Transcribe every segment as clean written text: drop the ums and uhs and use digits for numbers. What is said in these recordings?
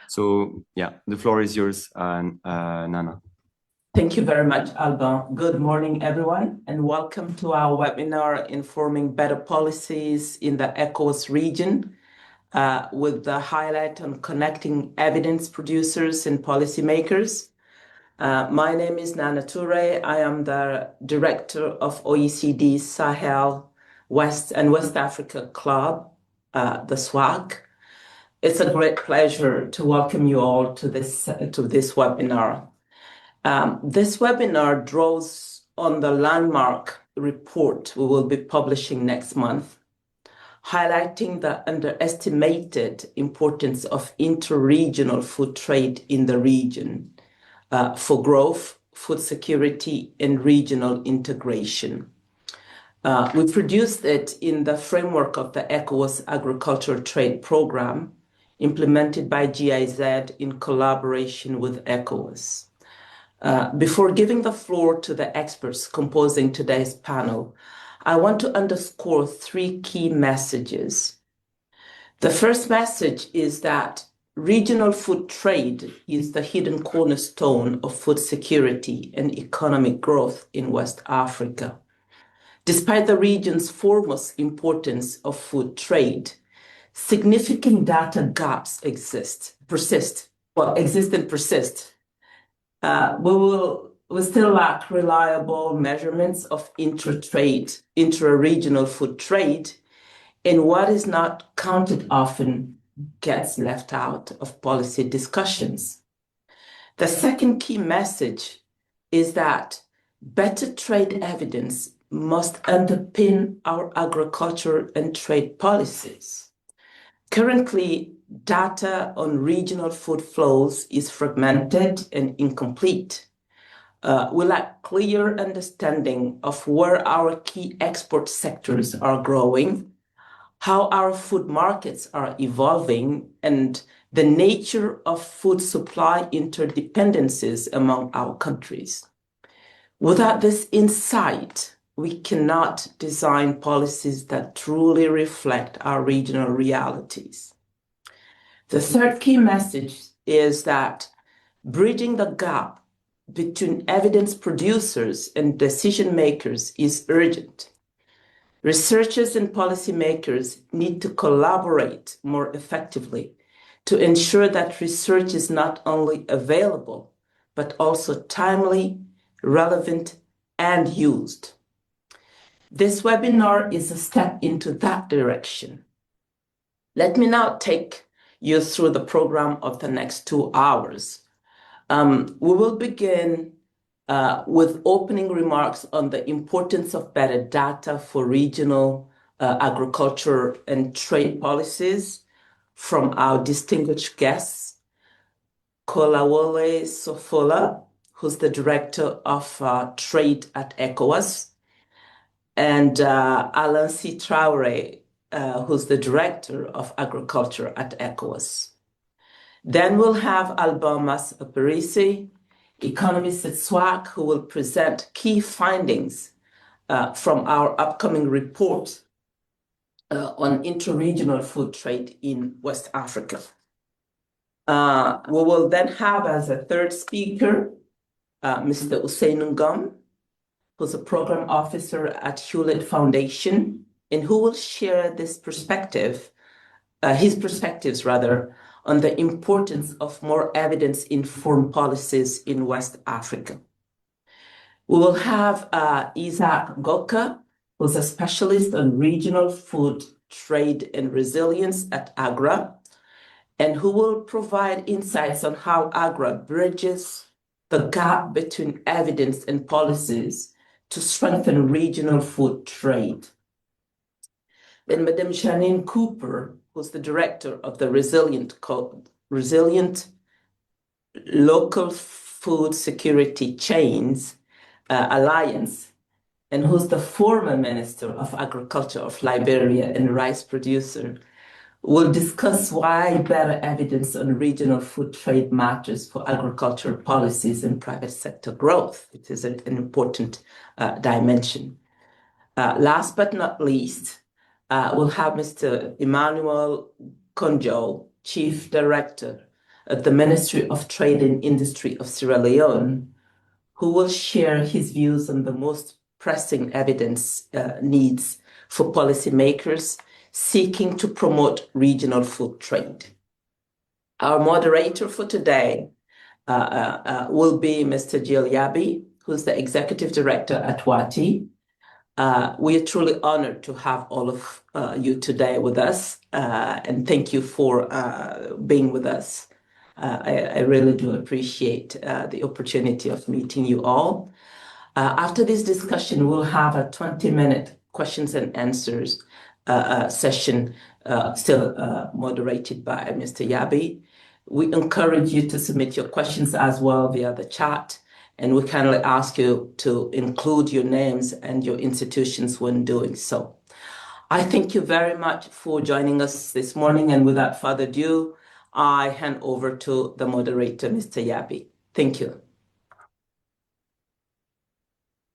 So yeah, the floor is yours, Nana. Thank you very much, Alban. Good morning, everyone, and welcome to our webinar, Informing Better Policies in the ECOWAS region, with the highlight on connecting evidence producers and policymakers. My name is Nana Toure. I am the director of OECD Sahel West and West Africa Club, the SWAC. It's a great pleasure to welcome you all to this webinar. This webinar draws on the landmark report we will be publishing next month, highlighting the underestimated importance of inter-regional food trade in the region for growth, food security, and regional integration. We produced it in the framework of the ECOWAS Agricultural Trade Program, implemented by GIZ in collaboration with ECOWAS. Before giving the floor to the experts composing today's panel, I want to underscore three key messages. The first message is that regional food trade is the hidden cornerstone of food security and economic growth in West Africa. Despite the region's foremost importance of food trade, significant data gaps exist and persist. We still lack reliable measurements of intra-regional food trade, and what is not counted often gets left out of policy discussions. The second key message is that better trade evidence must underpin our agriculture and trade policies. Currently, data on regional food flows is fragmented and incomplete. We lack clear understanding of where our key export sectors are growing, how our food markets are evolving, and the nature of food supply interdependencies among our countries. Without this insight, we cannot design policies that truly reflect our regional realities. The third key message is that bridging the gap between evidence producers and decision makers is urgent. Researchers and policymakers need to collaborate more effectively to ensure that research is not only available, but also timely, relevant, and used. This webinar is a step into that direction. Let me now take you through the program of the next 2 hours. We will begin with opening remarks on the importance of better data for regional agriculture and trade policies from our distinguished guests, Kolawole Sofola, who's the Director of Trade at ECOWAS, and Alain C. Traoré, who's the Director of Agriculture at ECOWAS. Then we'll have Alban Mas-Aparisi, economist at SWAC, who will present key findings from our upcoming report on interregional food trade in West Africa. We will then have as a third speaker, Mr. Ousseynou Ngom, who's a program officer at Hewlett Foundation, and who will share his perspectives on the importance of more evidence-informed policies in West Africa. We will have Isaac Goka, who's a specialist on regional food trade and resilience at AGRA, and who will provide insights on how AGRA bridges the gap between evidence and policies to strengthen regional food trade. Then Madame Janine Cooper, who's the director of the Resilient Local Food Security Chains Alliance, and who's the former Minister of Agriculture of Liberia and rice producer, will discuss why better evidence on regional food trade matters for agricultural policies and private sector growth. It is an important dimension. Last but not least, we'll have Mr. Emmanuel Konjo, Chief Director at the Ministry of Trade and Industry of Sierra Leone, who will share his views on the most pressing evidence needs for policymakers seeking to promote regional food trade. Our moderator for today will be Mr. Jill Yabi, who's the Executive Director at WATI. We are truly honored to have all of you today with us, and thank you for being with us. I really do appreciate the opportunity of meeting you all. After this discussion, we'll have a 20-minute questions and answers session, still moderated by Mr. Yabi. We encourage you to submit your questions as well via the chat, and we kindly ask you to include your names and your institutions when doing so. I thank you very much for joining us this morning, and without further ado, I hand over to the moderator, Mr. Yabi. Thank you.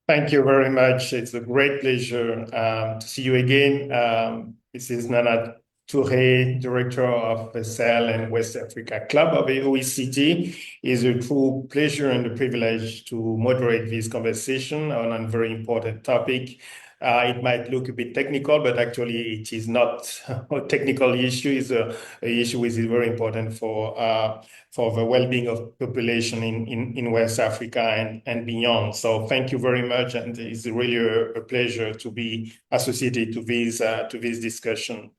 Thank you very much. It's a great pleasure to see you again. This is Nana Touré, Director of the Sahel and West Africa Club of the OECD. It's a true pleasure and a privilege to moderate this conversation on a very important topic. It might look a bit technical, but actually it is not a technical issue. It's an issue which is very important for the well-being of population in West Africa and beyond. So thank you very much, and it's really a pleasure to be associated to this discussion.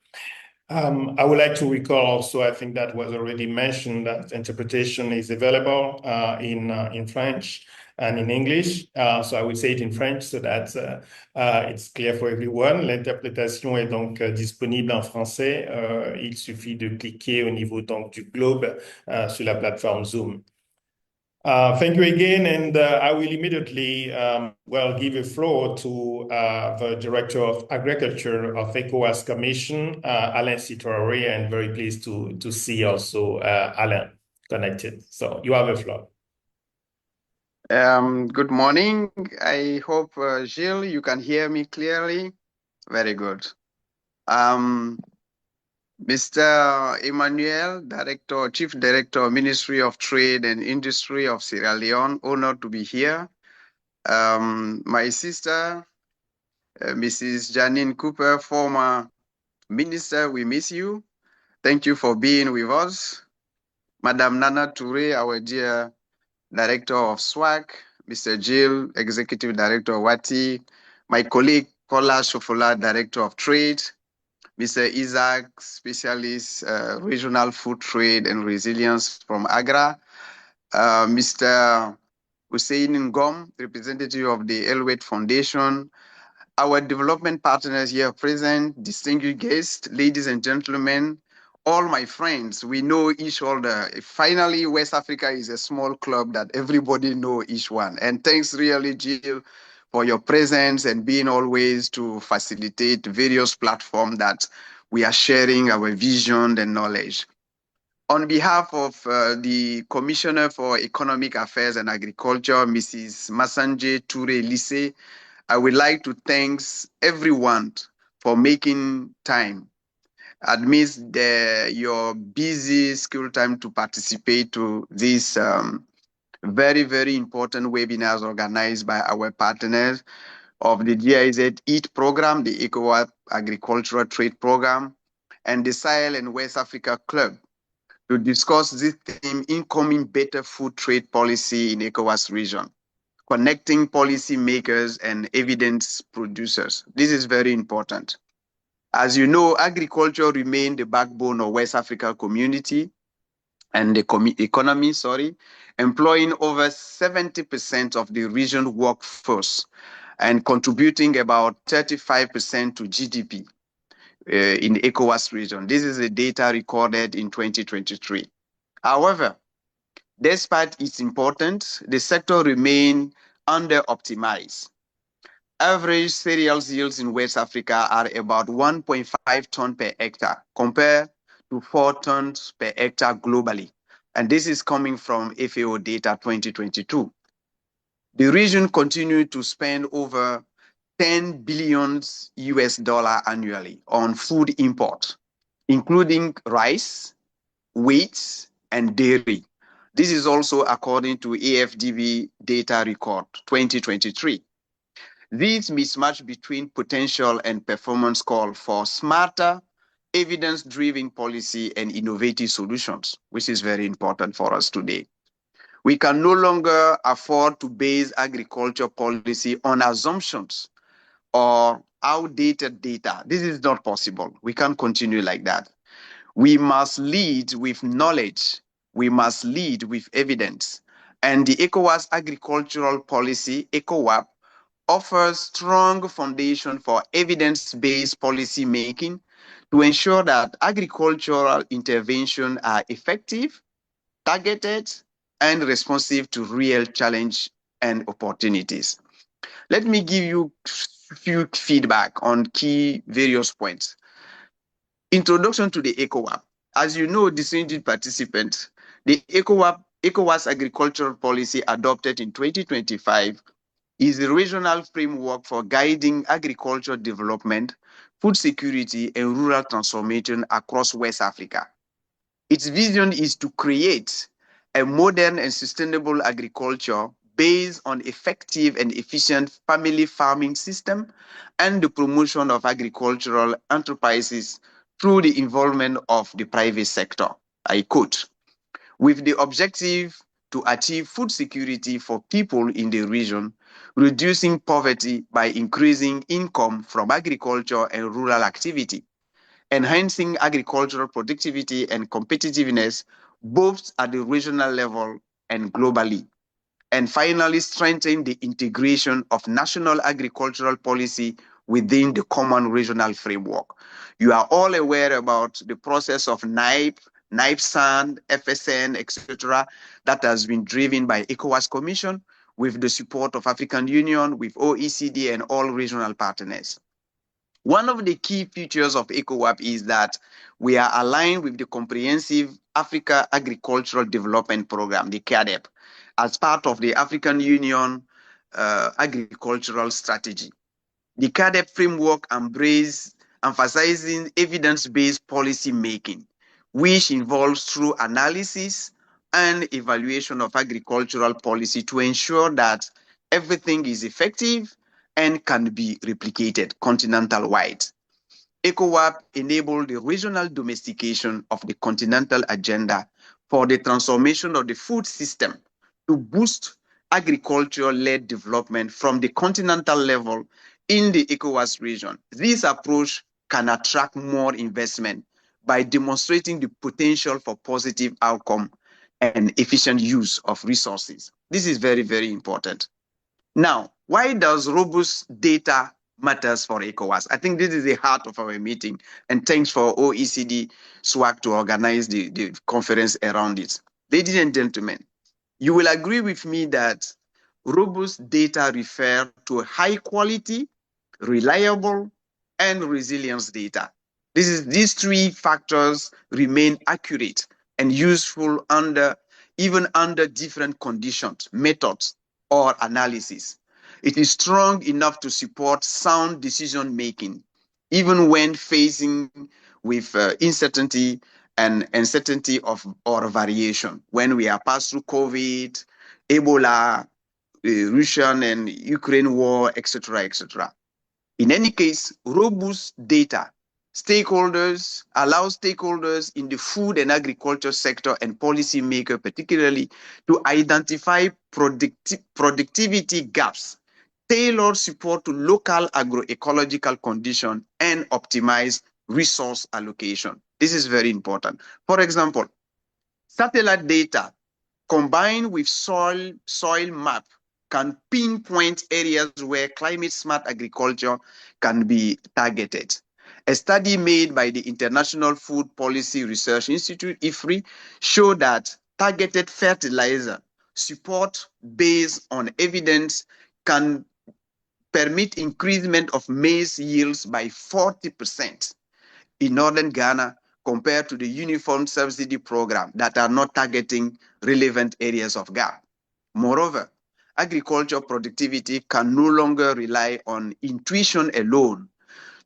I would like to recall also, I think that was already mentioned, that interpretation is available in French and in English. So I will say it in French so that it's clear for everyone. L'interprétation est donc disponible en français. Il suffit de cliquer au niveau donc du globe sur la plateforme Zoom. Thank you again, and I will immediately give the floor to the Director of Agriculture of ECOWAS Commission, Alain Citroën, and very pleased to see also Alain connected. So you have the floor. Good morning. I hope, Gilles, you can hear me clearly. Very good. Mr. Emmanuel, Chief Director, Ministry of Trade and Industry of Sierra Leone, honored to be here. My sister, Mrs. Janine Cooper, former minister, we miss you. Thank you for being with us. Madam Nana Touré, our dear Director of SWAC, Mr. Jill, Executive Director of WATI, my colleague Kola Shofola, Director of Trade, Mr. Isaac, Specialist, Regional Food Trade and Resilience from AGRA, Mr. Hussein Ngom, representative of the Elwet Foundation, our development partners here present, distinguished guests, ladies and gentlemen, all my friends, we know each other. Finally, West Africa is a small club that everybody know each one. And thanks really, Jill, for your presence and being always to facilitate various platforms that we are sharing our vision and knowledge. On behalf of the Commissioner for Economic Affairs and Agriculture, Mrs. Masanje Touré Lissé, I would like to thank everyone for making time amidst your busy school time to participate to this very, very important webinars organized by our partners of the GIZ EAT program, the ECOWAS Agricultural Trade Program, and the Sahel and West Africa Club to discuss this theme, incoming better food trade policy in ECOWAS region, connecting policy makers and evidence producers. This is very important. As you know, agriculture remains the backbone of West Africa community and the economy, employing over 70% of the region workforce and contributing about 35% to GDP in the ECOWAS region. This is the data recorded in 2023. However, despite its importance, the sector remains under-optimized. Average cereal yields in West Africa are about 1.5 tons per hectare compared to 4 tons per hectare globally. And this is coming from FAO data 2022. The region continues to spend over $10 billion annually on food import, including rice, wheat, and dairy. This is also according to AFDB data record 2023. This mismatch between potential and performance call for smarter, evidence-driven policy and innovative solutions, which is very important for us today. We can no longer afford to base agriculture policy on assumptions or outdated data. This is not possible. We can't continue like that. We must lead with knowledge. We must lead with evidence. And the ECOWAS agricultural policy, ECOWAP, offers strong foundation for evidence-based policy making to ensure that agricultural interventions are effective, targeted, and responsive to real challenge and opportunities. Let me give you a few feedback on key various points. Introduction to the ECOWAP. As you know, distinguished participants, the ECOWAS agricultural policy adopted in 2025 is the regional framework for guiding agricultural development, food security, and rural transformation across West Africa. Its vision is to create a modern and sustainable agriculture based on effective and efficient family farming system and the promotion of agricultural enterprises through the involvement of the private sector. I quote, with the objective to achieve food security for people in the region, reducing poverty by increasing income from agriculture and rural activity, enhancing agricultural productivity and competitiveness both at the regional level and globally, and finally strengthen the integration of national agricultural policy within the common regional framework. You are all aware about the process of NIPE, NIPE-SAN, FSN, etc., that has been driven by ECOWAS Commission with the support of African Union, with OECD and all regional partners. One of the key features of ECOWAP is that we are aligned with the Comprehensive Africa Agricultural Development Program, the CAADP, as part of the African Union Agricultural Strategy. The CAADP framework emphasizing evidence-based policy making, which involves through analysis and evaluation of agricultural policy to ensure that everything is effective and can be replicated continental-wide. ECOWAP enabled the regional domestication of the continental agenda for the transformation of the food system to boost agriculture-led development from the continental level in the ECOWAS region. This approach can attract more investment by demonstrating the potential for positive outcome and efficient use of resources. This is very, very important. Now, why does robust data matters for ECOWAS? I think this is the heart of our meeting, and thanks for OECD SWAC to organize the conference around it. Ladies and gentlemen, you will agree with me that robust data refer to high quality, reliable, and resilience data. These three factors remain accurate and useful even under different conditions, methods, or analysis. It is strong enough to support sound decision making, even when facing with uncertainty and uncertainty or variation. When we are passed through COVID, Ebola, Russian and Ukraine war, etc., etc. In any case, robust data allow stakeholders in the food and agriculture sector and policymakers particularly to identify productivity gaps, tailor support to local agroecological conditions, and optimize resource allocation. This is very important. For example, satellite data combined with soil map can pinpoint areas where climate-smart agriculture can be targeted. A study made by the International Food Policy Research Institute, IFRI, showed that targeted fertilizer support based on evidence can permit increasement of maize yields by 40% in northern Ghana compared to the uniform subsidy program that are not targeting relevant areas of gap. Moreover, agriculture productivity can no longer rely on intuition alone.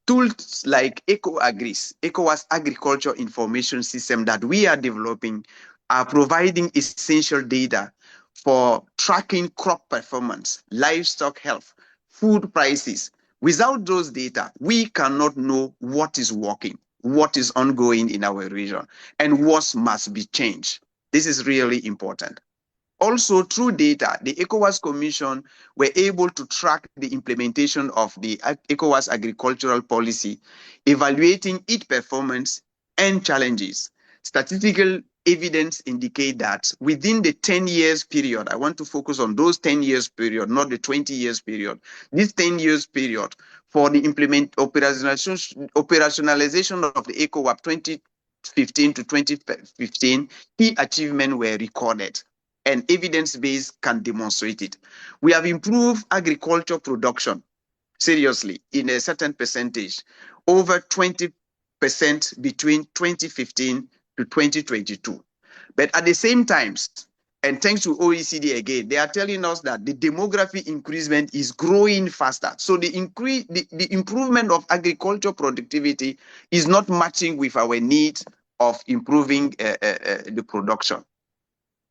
Tools like EcoAgris, ECOWAS Agriculture Information System that we are developing are providing essential data for tracking crop performance, livestock health, food prices. Without those data, we cannot know what is working, what is ongoing in our region, and what must be changed. This is really important. Also, through data, the ECOWAS Commission were able to track the implementation of the ECOWAS agricultural policy, evaluating its performance and challenges. Statistical evidence indicate that within the 10 years period, I want to focus on those 10 years period, not the 20 years period. This 10 years period for the operationalization of the ECOWAS 2015 to 2015, key achievements were recorded, and evidence base can demonstrate it. We have improved agriculture production seriously in a certain percentage, over 20% between 2015 to 2022. But at the same time, and thanks to OECD again, they are telling us that the demography increasement is growing faster. So the improvement of agriculture productivity is not matching with our needs of improving the production.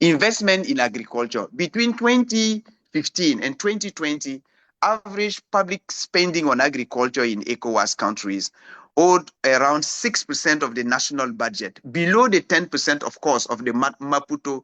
Investment in agriculture. Between 2015 and 2020, average public spending on agriculture in ECOWAS countries owed around 6% of the national budget, below the 10%, of course, of the Maputo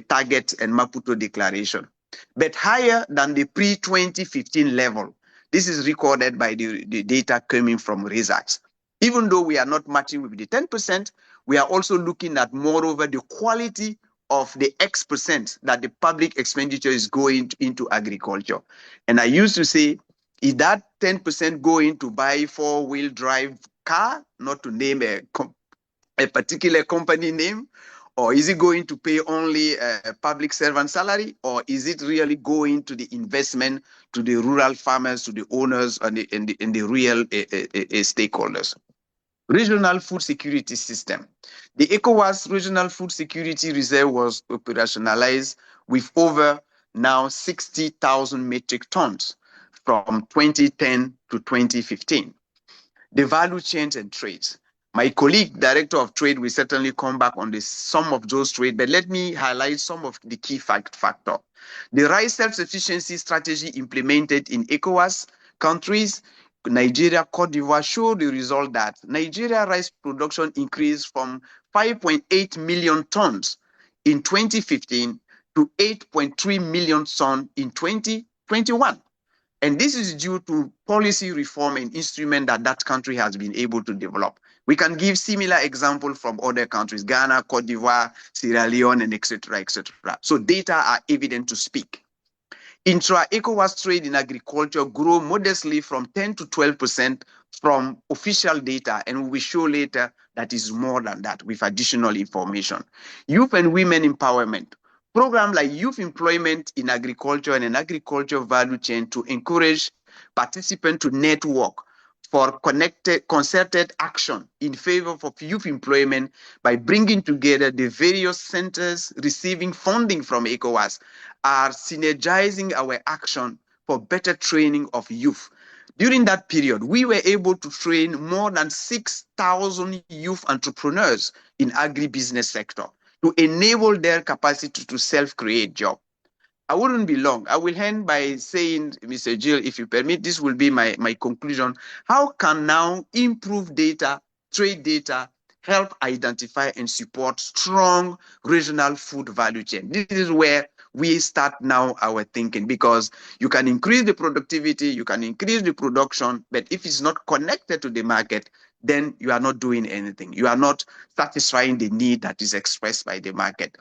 target and Maputo declaration, but higher than the pre-2015 level. This is recorded by the data coming from results. Even though we are not matching with the 10%, we are also looking at, moreover, the quality of the X% that the public expenditure is going into agriculture. And I used to say, is that 10% going to buy four-wheel drive car, not to name a particular company name, or is it going to pay only a public servant salary, or is it really going to the investment, to the rural farmers, to the owners, and the real stakeholders? Regional food security system. The ECOWAS Regional Food Security Reserve was operationalized with over now 60,000 metric tons from 2010 to 2015. The value chains and trades. My colleague, Director of Trade, will certainly come back on some of those trades, but let me highlight some of the key factors. The rice self-sufficiency strategy implemented in ECOWAS countries, Nigeria, Cote d'Ivoire, showed the result that Nigeria rice production increased from 5.8 million tons in 2015 to 8.3 million tons in 2021. And this is due to policy reform and instrument that country has been able to develop. We can give similar examples from other countries, Ghana, Cote d'Ivoire, Sierra Leone, and et cetera, et cetera. So data are evident to speak. Intra-ECOWAS trade in agriculture grew modestly from 10 to 12% from official data, and we will show later that is more than that with additional information. Youth and women empowerment. Programs like youth employment in agriculture and an agriculture value chain to encourage participants to network for concerted action in favor of youth employment by bringing together the various centers receiving funding from ECOWAS are synergizing our action for better training of youth. During that period, we were able to train more than 6,000 youth entrepreneurs in agribusiness sector to enable their capacity to self-create jobs. I wouldn't be long. I will end by saying, Mr. Jill, if you permit, this will be my conclusion. How can now improved data, trade data, help identify and support strong regional food value chain? This is where we start now our thinking, because you can increase the productivity, you can increase the production, but if it's not connected to the market, then you are not doing anything. You are not satisfying the need that is expressed by the market.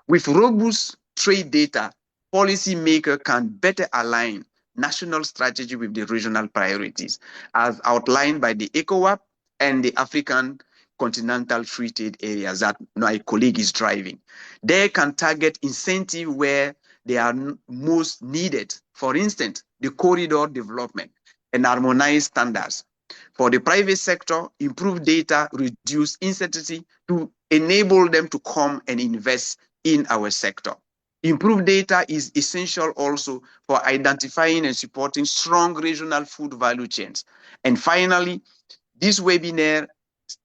With robust trade data, policymakers can better align national strategy with the regional priorities, as outlined by the ECOWAS and the African continental free trade areas that my colleague is driving. They can target incentive where they are most needed. For instance, the corridor development and harmonized standards. For the private sector, improve data, reduce uncertainty to enable them to come and invest in our sector. Improved data is essential also for identifying and supporting strong regional food value chains. And finally, this webinar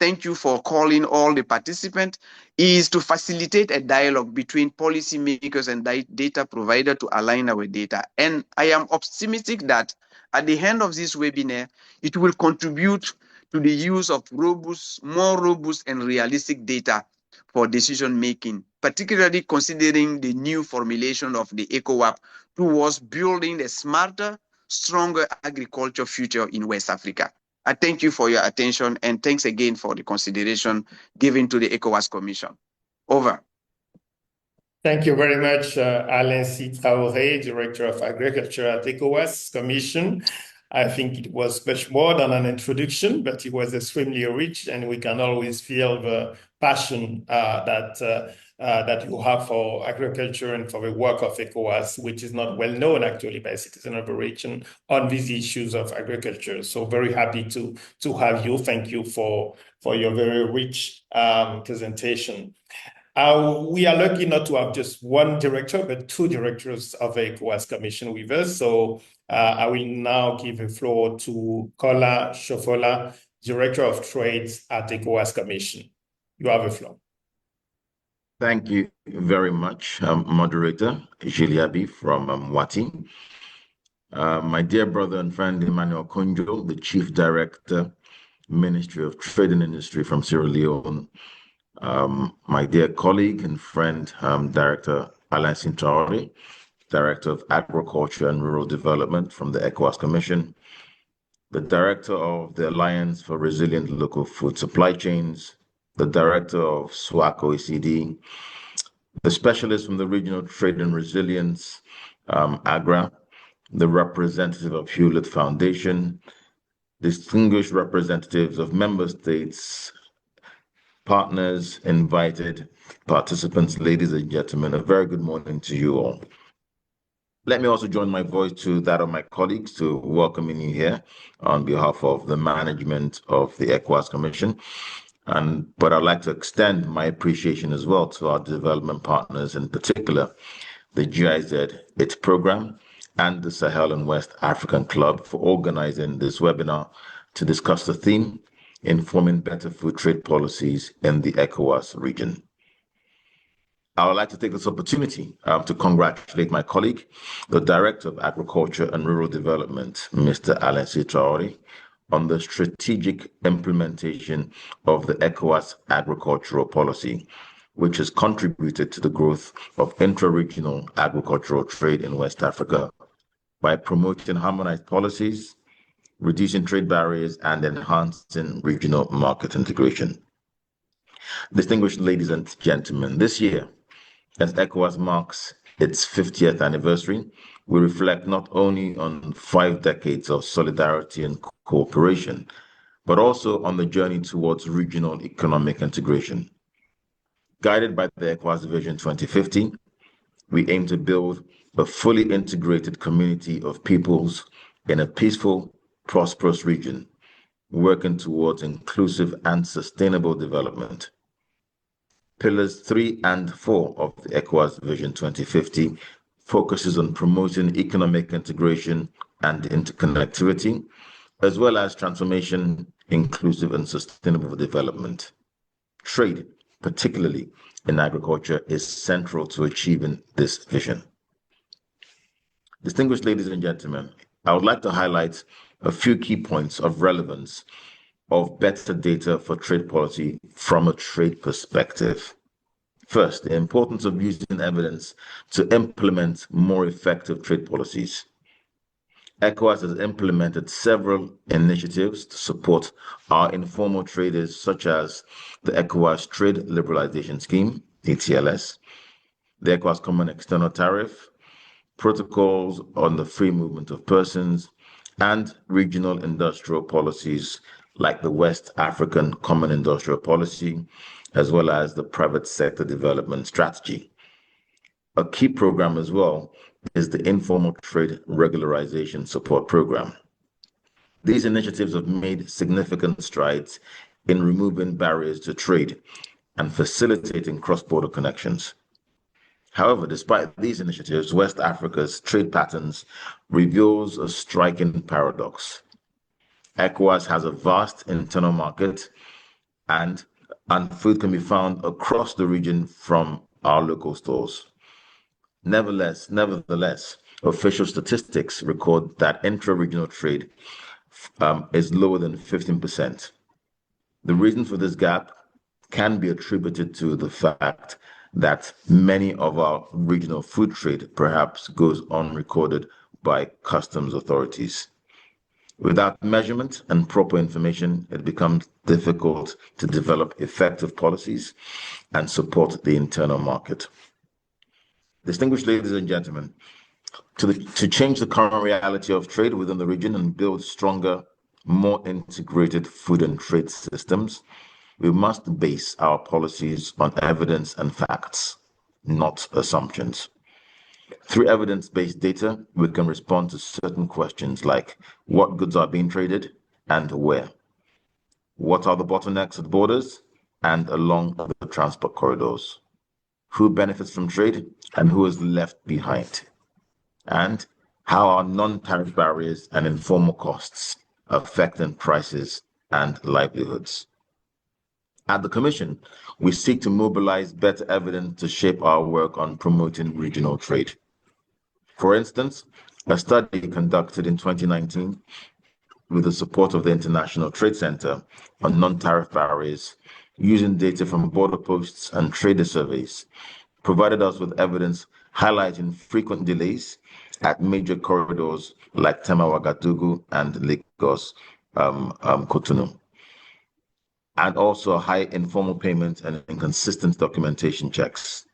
thank you for calling all the participants, is to facilitate a dialogue between policymakers and data provider to align our data. And I am optimistic that at the end of this webinar, it will contribute to the use of more robust and realistic data for decision making, particularly considering the new formulation of the ECOWAS towards building a smarter, stronger agriculture future in West Africa. I thank you for your attention, and thanks again for the consideration given to the ECOWAS Commission. Over. Thank you very much, Alain C. Traoré, Director of Agriculture at ECOWAS Commission. I think it was much more than an introduction, but it was extremely rich, and we can always feel the passion that you have for agriculture and for the work of ECOWAS, which is not well known actually by citizens of the region on these issues of agriculture. So very happy to have you. Thank you for your very rich presentation. We are lucky not to have just one director, but two directors of the ECOWAS Commission with us. So I will now give the floor to Kola Shofola, Director of Trades at ECOWAS Commission. You have the floor. Thank you very much, Moderator Jiliabi from Wati. My dear brother and friend Emmanuel Konjo, the Chief Director, Ministry of Trade and Industry from Sierra Leone. My dear colleague and friend, Director Alain Traoré, Director of Agriculture and Rural Development from the ECOWAS Commission, the Director of the Alliance for Resilient Local Food Supply Chains, the Director of SWAC-OECD, the specialist from the Regional Trade and Resilience, AGRA, the representative of Hewlett Foundation, distinguished representatives of member states, partners, invited participants, ladies and gentlemen, a very good morning to you all. Let me also join my voice to that of my colleagues to welcoming you here on behalf of the management of the ECOWAS Commission. But I'd like to extend my appreciation as well to our development partners, in particular, the GIZ ITS program and the Sahel and West African Club for organizing this webinar to discuss the theme, informing better food trade policies in the ECOWAS region. I would like to take this opportunity to congratulate my colleague, the Director of Agriculture and Rural Development, Mr. Alain C. Traoré, on the strategic implementation of the ECOWAS agricultural policy, which has contributed to the growth of intra-regional agricultural trade in West Africa by promoting harmonized policies, reducing trade barriers, and enhancing regional market integration. Distinguished ladies and gentlemen, this year, as ECOWAS marks its 50th anniversary, we reflect not only on 5 decades of solidarity and cooperation, but also on the journey towards regional economic integration. Guided by the ECOWAS Vision 2050, we aim to build a fully integrated community of peoples in a peaceful, prosperous region, working towards inclusive and sustainable development. Pillars 3 and 4 of the ECOWAS Vision 2050 focuses on promoting economic integration and interconnectivity, as well as transformation, inclusive and sustainable development. Trade, particularly in agriculture, is central to achieving this vision. Distinguished ladies and gentlemen, I would like to highlight a few key points of relevance of better data for trade policy from a trade perspective. First, the importance of using evidence to implement more effective trade policies. ECOWAS has implemented several initiatives to support our informal traders, such as the ECOWAS Trade Liberalization Scheme, ETLS, the ECOWAS Common External Tariff, protocols on the free movement of persons, and regional industrial policies like the West African Common Industrial Policy, as well as the Private Sector Development Strategy. A key program as well is the Informal Trade Regularization Support Program. These initiatives have made significant strides in removing barriers to trade and facilitating cross-border connections. However, despite these initiatives, West Africa's trade patterns reveals a striking paradox. ECOWAS has a vast internal market and food can be found across the region from our local stores. Nevertheless, official statistics record that intra-regional trade is lower than 15%. The reason for this gap can be attributed to the fact that many of our regional food trade perhaps goes unrecorded by customs authorities. Without measurement and proper information, it becomes difficult to develop effective policies and support the internal market. Distinguished ladies and gentlemen, to change the current reality of trade within the region and build stronger, more integrated food and trade systems, we must base our policies on evidence and facts, not assumptions. Through evidence-based data, we can respond to certain questions like what goods are being traded and where. What are the bottlenecks at borders and along the transport corridors? Who benefits from trade and who is left behind? And how are non-tariff barriers and informal costs affecting prices and livelihoods? At the Commission, we seek to mobilize better evidence to shape our work on promoting regional trade. For instance, a study conducted in 2019 with the support of the International Trade Center on non-tariff barriers, using data from border posts and trader surveys, provided us with evidence highlighting frequent delays at major corridors like Tema-Ouagadougou and Lagos Cotonou, and also high informal payments and inconsistent documentation checks.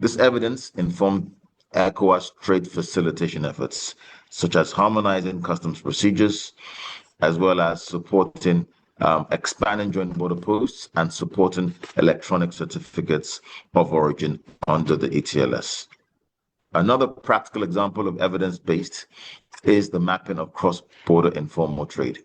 This evidence informed ECOWAS trade facilitation efforts, such as harmonizing customs procedures, as well as supporting expanding joint border posts and supporting electronic certificates of origin under the ETLS. Another practical example of evidence-based is the mapping of cross-border informal trade.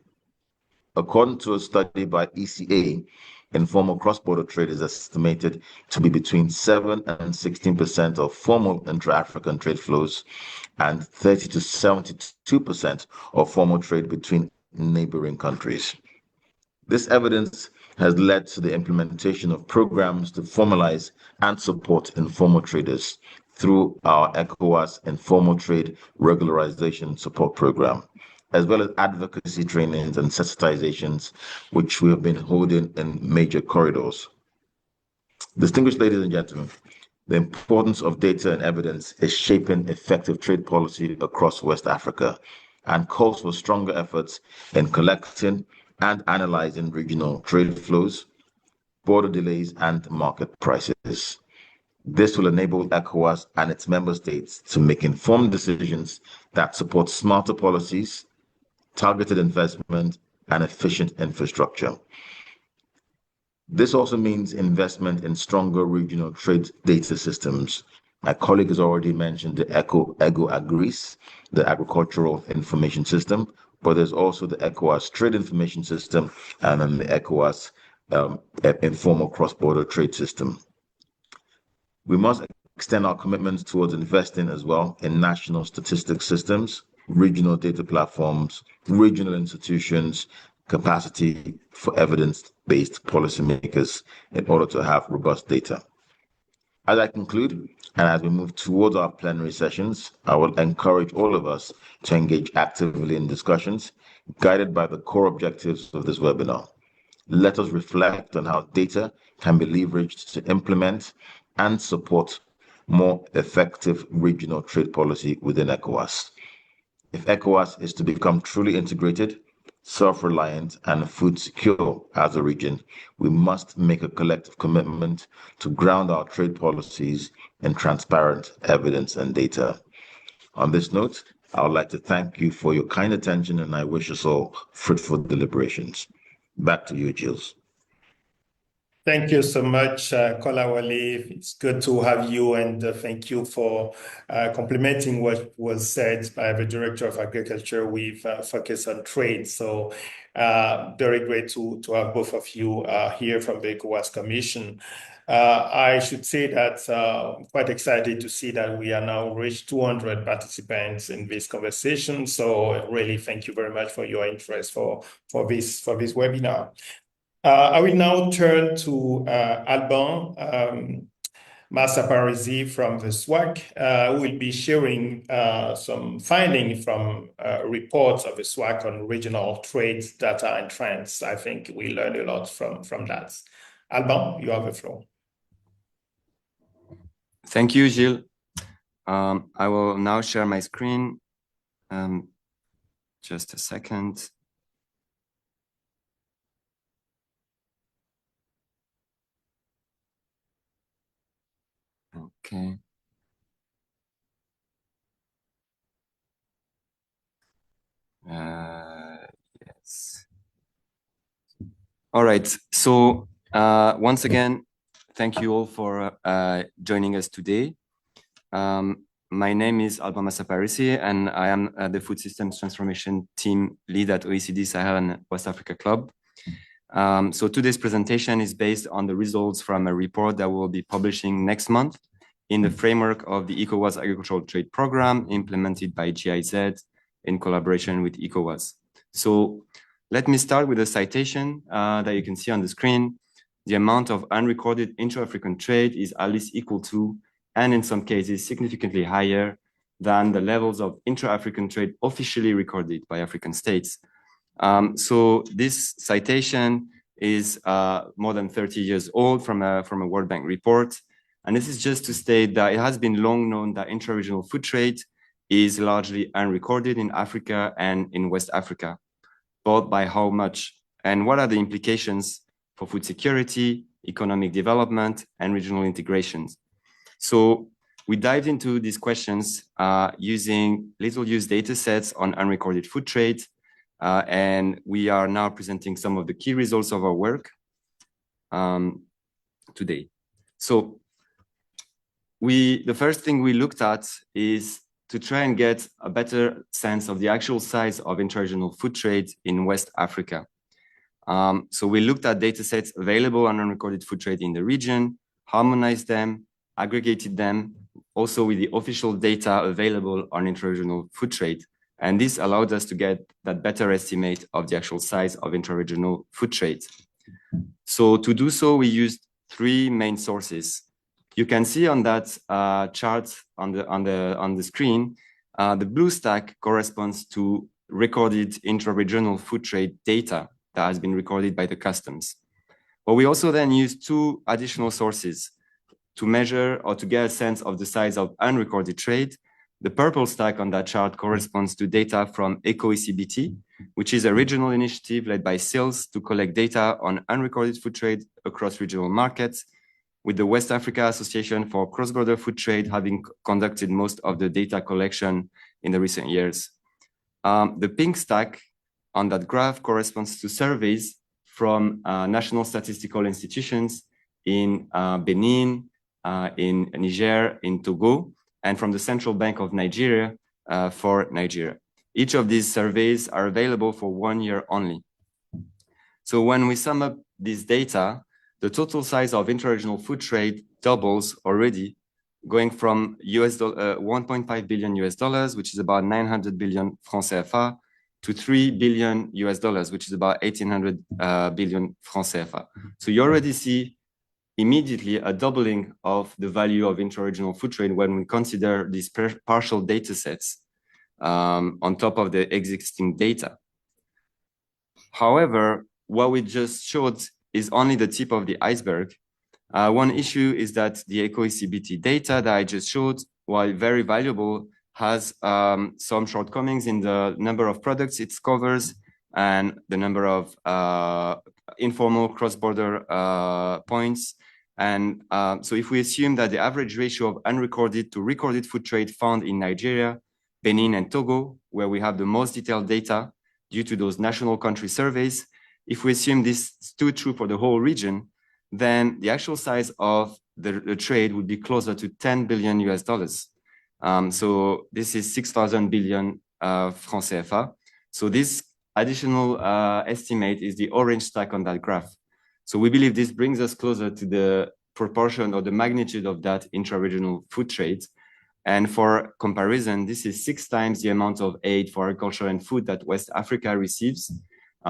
According to a study by ECA, informal cross-border trade is estimated to be between 7 and 16% of formal intra-African trade flows and 30 to 72% of formal trade between neighboring countries. This evidence has led to the implementation of programs to formalize and support informal traders through our ECOWAS Informal Trade Regularization Support Program, as well as advocacy trainings and sensitizations, which we have been holding in major corridors. Distinguished ladies and gentlemen, the importance of data and evidence is shaping effective trade policy across West Africa and calls for stronger efforts in collecting and analyzing regional trade flows, border delays, and market prices. This will enable ECOWAS and its member states to make informed decisions that support smarter policies, targeted investment, and efficient infrastructure. This also means investment in stronger regional trade data systems. My colleague has already mentioned the EGO-AGRIS, the Agricultural Information System, but there's also the ECOWAS Trade Information System and then the ECOWAS Informal Cross-Border Trade System. We must extend our commitments towards investing as well in national statistics systems, regional data platforms, regional institutions, capacity for evidence-based policymakers in order to have robust data. As I conclude, and as we move towards our plenary sessions, I will encourage all of us to engage actively in discussions guided by the core objectives of this webinar. Let us reflect on how data can be leveraged to implement and support more effective regional trade policy within ECOWAS. If ECOWAS is to become truly integrated, self-reliant, and food secure as a region, we must make a collective commitment to ground our trade policies in transparent evidence and data. On this note, I would like to thank you for your kind attention, and I wish us all fruitful deliberations. Back to you, Gilles. Thank you so much, Kolawole. It's good to have you, and thank you for complementing what was said by the Director of Agriculture with focus on trade. So very great to have both of you here from the ECOWAS Commission. I should say that I'm quite excited to see that we are now reached 200 participants in this conversation. So really, thank you very much for your interest for this webinar. I will now turn to Alban Massaparisi from the SWAC, who will be sharing some findings from reports of the SWAC on regional trade data and trends. I think we learned a lot from that. Alban, you have the floor. Thank you, Gilles. I will now share my screen. Just a second. Okay. Yes. All right. So once again, thank you all for joining us today. My name is Alban Massaparisi, and I am the Food Systems Transformation Team Lead at OECD Sahel and West Africa Club. So today's presentation is based on the results from a report that we'll be publishing next month in the framework of the ECOWAS Agricultural Trade Program implemented by GIZ in collaboration with ECOWAS. So let me start with a citation that you can see on the screen. The amount of unrecorded intra-African trade is at least equal to, and in some cases significantly higher than, the levels of intra-African trade officially recorded by African states. So this citation is more than 30 years old from a World Bank report. And this is just to state that it has been long known that intra-regional food trade is largely unrecorded in Africa and in West Africa. But by how much? And what are the implications for food security, economic development, and regional integrations? So we dived into these questions using little used data sets on unrecorded food trade. And we are now presenting some of the key results of our work today. So the first thing we looked at is to try and get a better sense of the actual size of intra-regional food trade in West Africa. So we looked at data sets available on unrecorded food trade in the region, harmonized them, aggregated them, also with the official data available on intra-regional food trade. And this allowed us to get that better estimate of the actual size of intra-regional food trade. So to do so, we used three main sources. You can see on that chart on the screen, the blue stack corresponds to recorded intra-regional food trade data that has been recorded by the customs. But we also then used two additional sources to measure or to get a sense of the size of unrecorded trade. The purple stack on that chart corresponds to data from ECOWAS, which is a regional initiative led by SILS to collect data on unrecorded food trade across regional markets, with the West Africa Association for Cross-Border Food Trade having conducted most of the data collection in the recent years. The pink stack on that graph corresponds to surveys from national statistical institutions in Benin, in Niger, in Togo, and from the Central Bank of Nigeria for Nigeria. Each of these surveys are available for 1 year only. So when we sum up this data, the total size of intra-regional food trade doubles already, going from $1.5 billion US, which is about 900 billion francs CFA, to $3 billion US, which is about 1,800 billion francs CFA. So you already see immediately a doubling of the value of intra-regional food trade when we consider these partial data sets on top of the existing data. However, what we just showed is only the tip of the iceberg. One issue is that the ECOWAS data that I just showed, while very valuable, has some shortcomings in the number of products it covers and the number of informal cross-border points. And so if we assume that the average ratio of unrecorded to recorded food trade found in Nigeria, Benin, and Togo, where we have the most detailed data due to those national country surveys, if we assume this stood true for the whole region, then the actual size of the trade would be closer to $10 billion US. So this is 6,000 billion francs CFA. So this additional estimate is the orange stack on that graph. So we believe this brings us closer to the proportion or the magnitude of that intra-regional food trade. And for comparison, this is 6 times the amount of aid for agriculture and food that West Africa receives.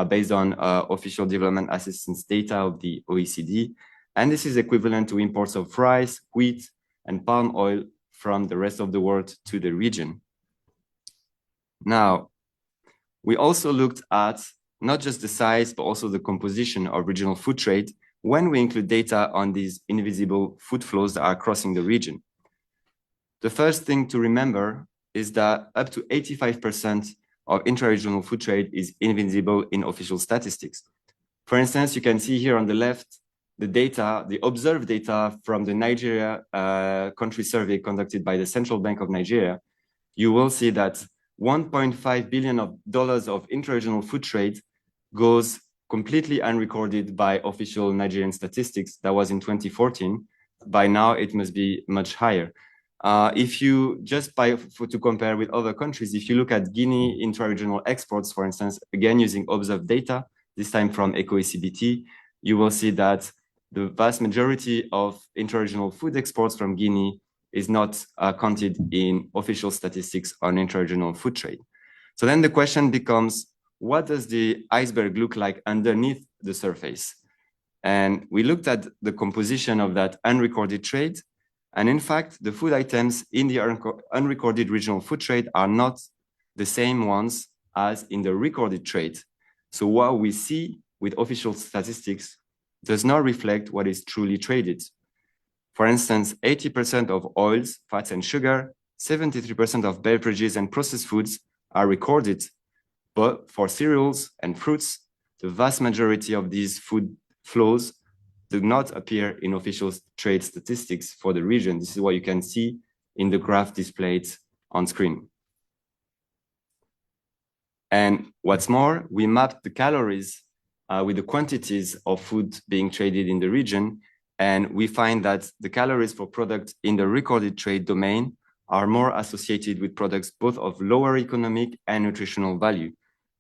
based on official development assistance data of the OECD. And this is equivalent to imports of rice, wheat, and palm oil from the rest of the world to the region. Now, we also looked at not just the size, but also the composition of regional food trade when we include data on these invisible food flows that are crossing the region. The first thing to remember is that up to 85% of intra-regional food trade is invisible in official statistics. For instance, you can see here on the left, the data, the observed data from the Nigeria country survey conducted by the Central Bank of Nigeria. You will see that $1.5 billion of intra-regional food trade goes completely unrecorded by official Nigerian statistics. That was in 2014. By now, it must be much higher. If you just to compare with other countries, if you look at Guinea intra-regional exports, for instance, again using observed data, this time from ECOWAS-OECD, you will see that the vast majority of intra-regional food exports from Guinea is not counted in official statistics on intra-regional food trade. So then the question becomes, what does the iceberg look like underneath the surface? And we looked at the composition of that unrecorded trade. And in fact, the food items in the unrecorded regional food trade are not the same ones as in the recorded trade. So what we see with official statistics does not reflect what is truly traded. For instance, 80% of oils, fats, and sugar, 73% of beverages and processed foods are recorded. But for cereals and fruits, the vast majority of these food flows do not appear in official trade statistics for the region. This is what you can see in the graph displayed on screen. And what's more, we mapped the calories with the quantities of food being traded in the region. And we find that the calories for products in the recorded trade domain are more associated with products both of lower economic and nutritional value.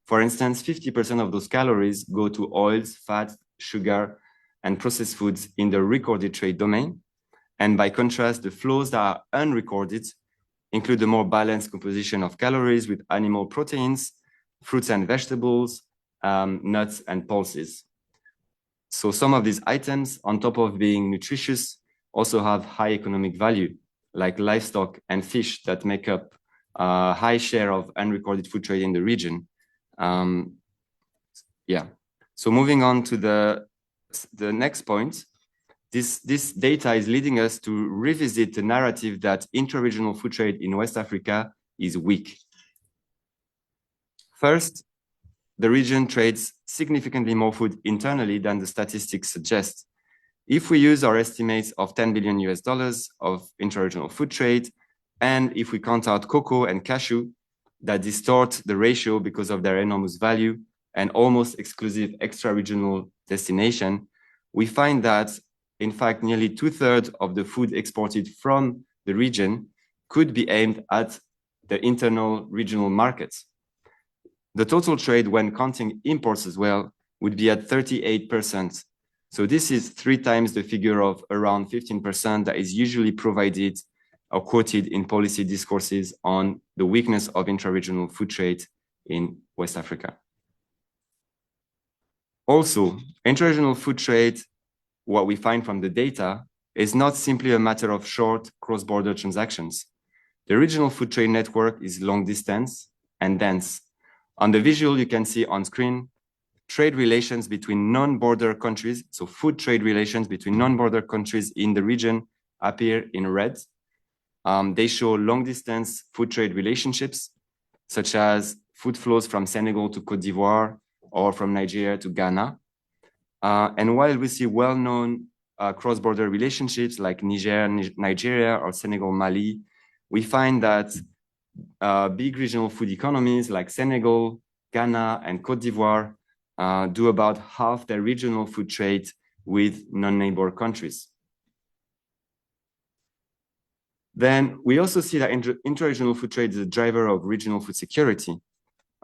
For instance, 50% of those calories go to oils, fats, sugar, and processed foods in the recorded trade domain. And by contrast, the flows that are unrecorded include a more balanced composition of calories with animal proteins, fruits and vegetables, nuts and pulses. So some of these items, on top of being nutritious, also have high economic value, like livestock and fish that make up a high share of unrecorded food trade in the region. So moving on to the next point, this data is leading us to revisit the narrative that intra-regional food trade in West Africa is weak. First, the region trades significantly more food internally than the statistics suggest. If we use our estimates of $10 billion of intra-regional food trade, and if we count out cocoa and cashew that distort the ratio because of their enormous value and almost exclusive extra-regional destination, we find that, in fact, nearly 2/3 of the food exported from the region could be aimed at the internal regional markets. The total trade, when counting imports as well, would be at 38%. So this is 3 times the figure of around 15% that is usually provided or quoted in policy discourses on the weakness of intra-regional food trade in West Africa. Also, intra-regional food trade, what we find from the data, is not simply a matter of short cross-border transactions. The regional food trade network is long distance and dense. On the visual, you can see on screen, trade relations between non-border countries, so food trade relations between non-border countries in the region appear in red. They show long-distance food trade relationships, such as food flows from Senegal to Côte d'Ivoire or from Nigeria to Ghana. And while we see well-known cross-border relationships like Nigeria, or Senegal, Mali, we find that big regional food economies like Senegal, Ghana, and Côte d'Ivoire do about half their regional food trade with non-neighbor countries. Then we also see that intra-regional food trade is a driver of regional food security.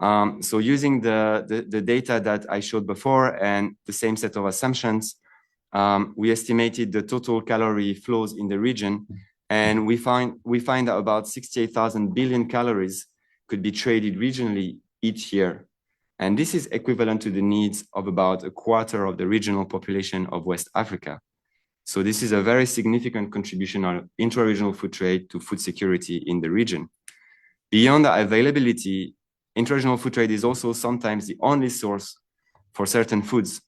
So using the data that I showed before and the same set of assumptions, we estimated the total calorie flows in the region, and we find that about 68,000 billion calories could be traded regionally each year. And this is equivalent to the needs of about a quarter of the regional population of West Africa. So this is a very significant contribution on intra-regional food trade to food security in the region. Beyond the availability, intra-regional food trade is also sometimes the only source for certain foods,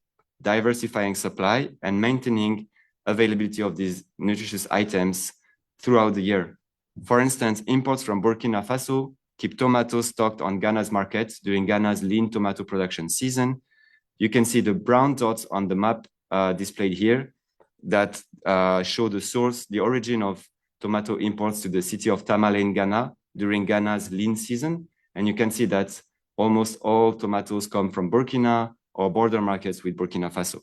diversifying supply and maintaining availability of these nutritious items throughout the year. For instance, imports from Burkina Faso keep tomatoes stocked on Ghana's market during Ghana's lean tomato production season. You can see the brown dots on the map displayed here that show the source, the origin of tomato imports to the city of Tamale in Ghana during Ghana's lean season. And you can see that almost all tomatoes come from Burkina or border markets with Burkina Faso.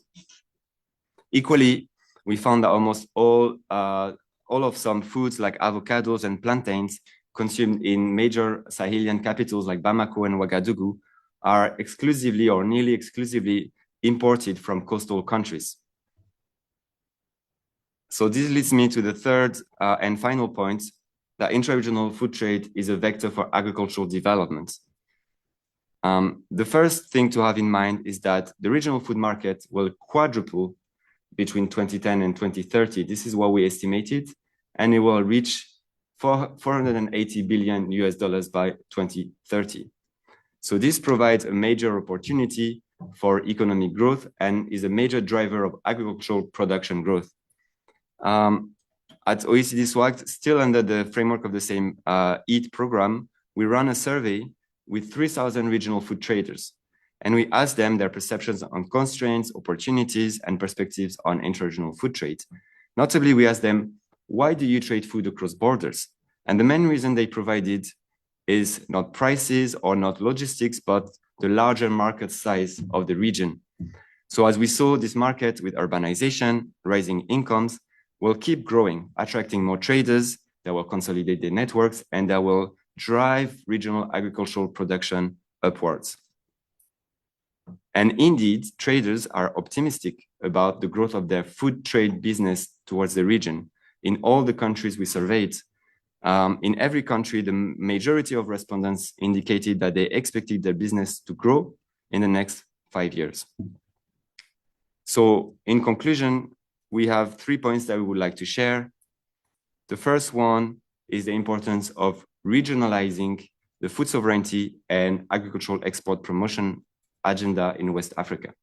Equally, we found that almost all of some foods like avocados and plantains consumed in major Sahelian capitals like Bamako and Ouagadougou are exclusively or nearly exclusively imported from coastal countries. So this leads me to the third and final point, that intra-regional food trade is a vector for agricultural development. The first thing to have in mind is that the regional food market will quadruple between 2010 and 2030. This is what we estimated, and it will reach $480 billion by 2030. So this provides a major opportunity for economic growth and is a major driver of agricultural production growth. At OECD SWAC, still under the framework of the same EAT program, we ran a survey with 3,000 regional food traders, and we asked them their perceptions on constraints, opportunities, and perspectives on intra-regional food trade. Notably, we asked them, why do you trade food across borders? And the main reason they provided is not prices or not logistics, but the larger market size of the region. So as we saw, this market with urbanization, rising incomes, will keep growing, attracting more traders that will consolidate their networks and that will drive regional agricultural production upwards. And indeed, traders are optimistic about the growth of their food trade business towards the region. In all the countries we surveyed, in every country, the majority of respondents indicated that they expected their business to grow in the next 5 years. So in conclusion, we have 3 points that we would like to share. The first one is the importance of regionalizing the food sovereignty and agricultural export promotion agenda in West Africa.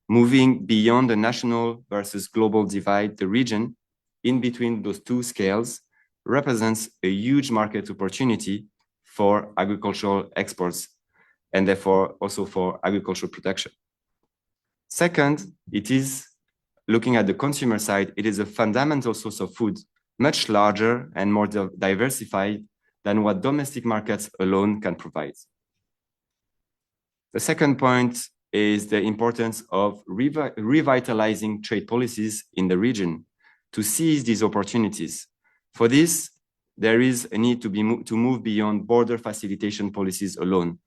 Moving beyond the national versus global divide, the region in between those two scales represents a huge market opportunity for agricultural exports and therefore also for agricultural production. Second, it is looking at the consumer side, it is a fundamental source of food, much larger and more diversified than what domestic markets alone can provide. The second point is the importance of revitalizing trade policies in the region to seize these opportunities. For this, there is a need to move beyond border facilitation policies alone.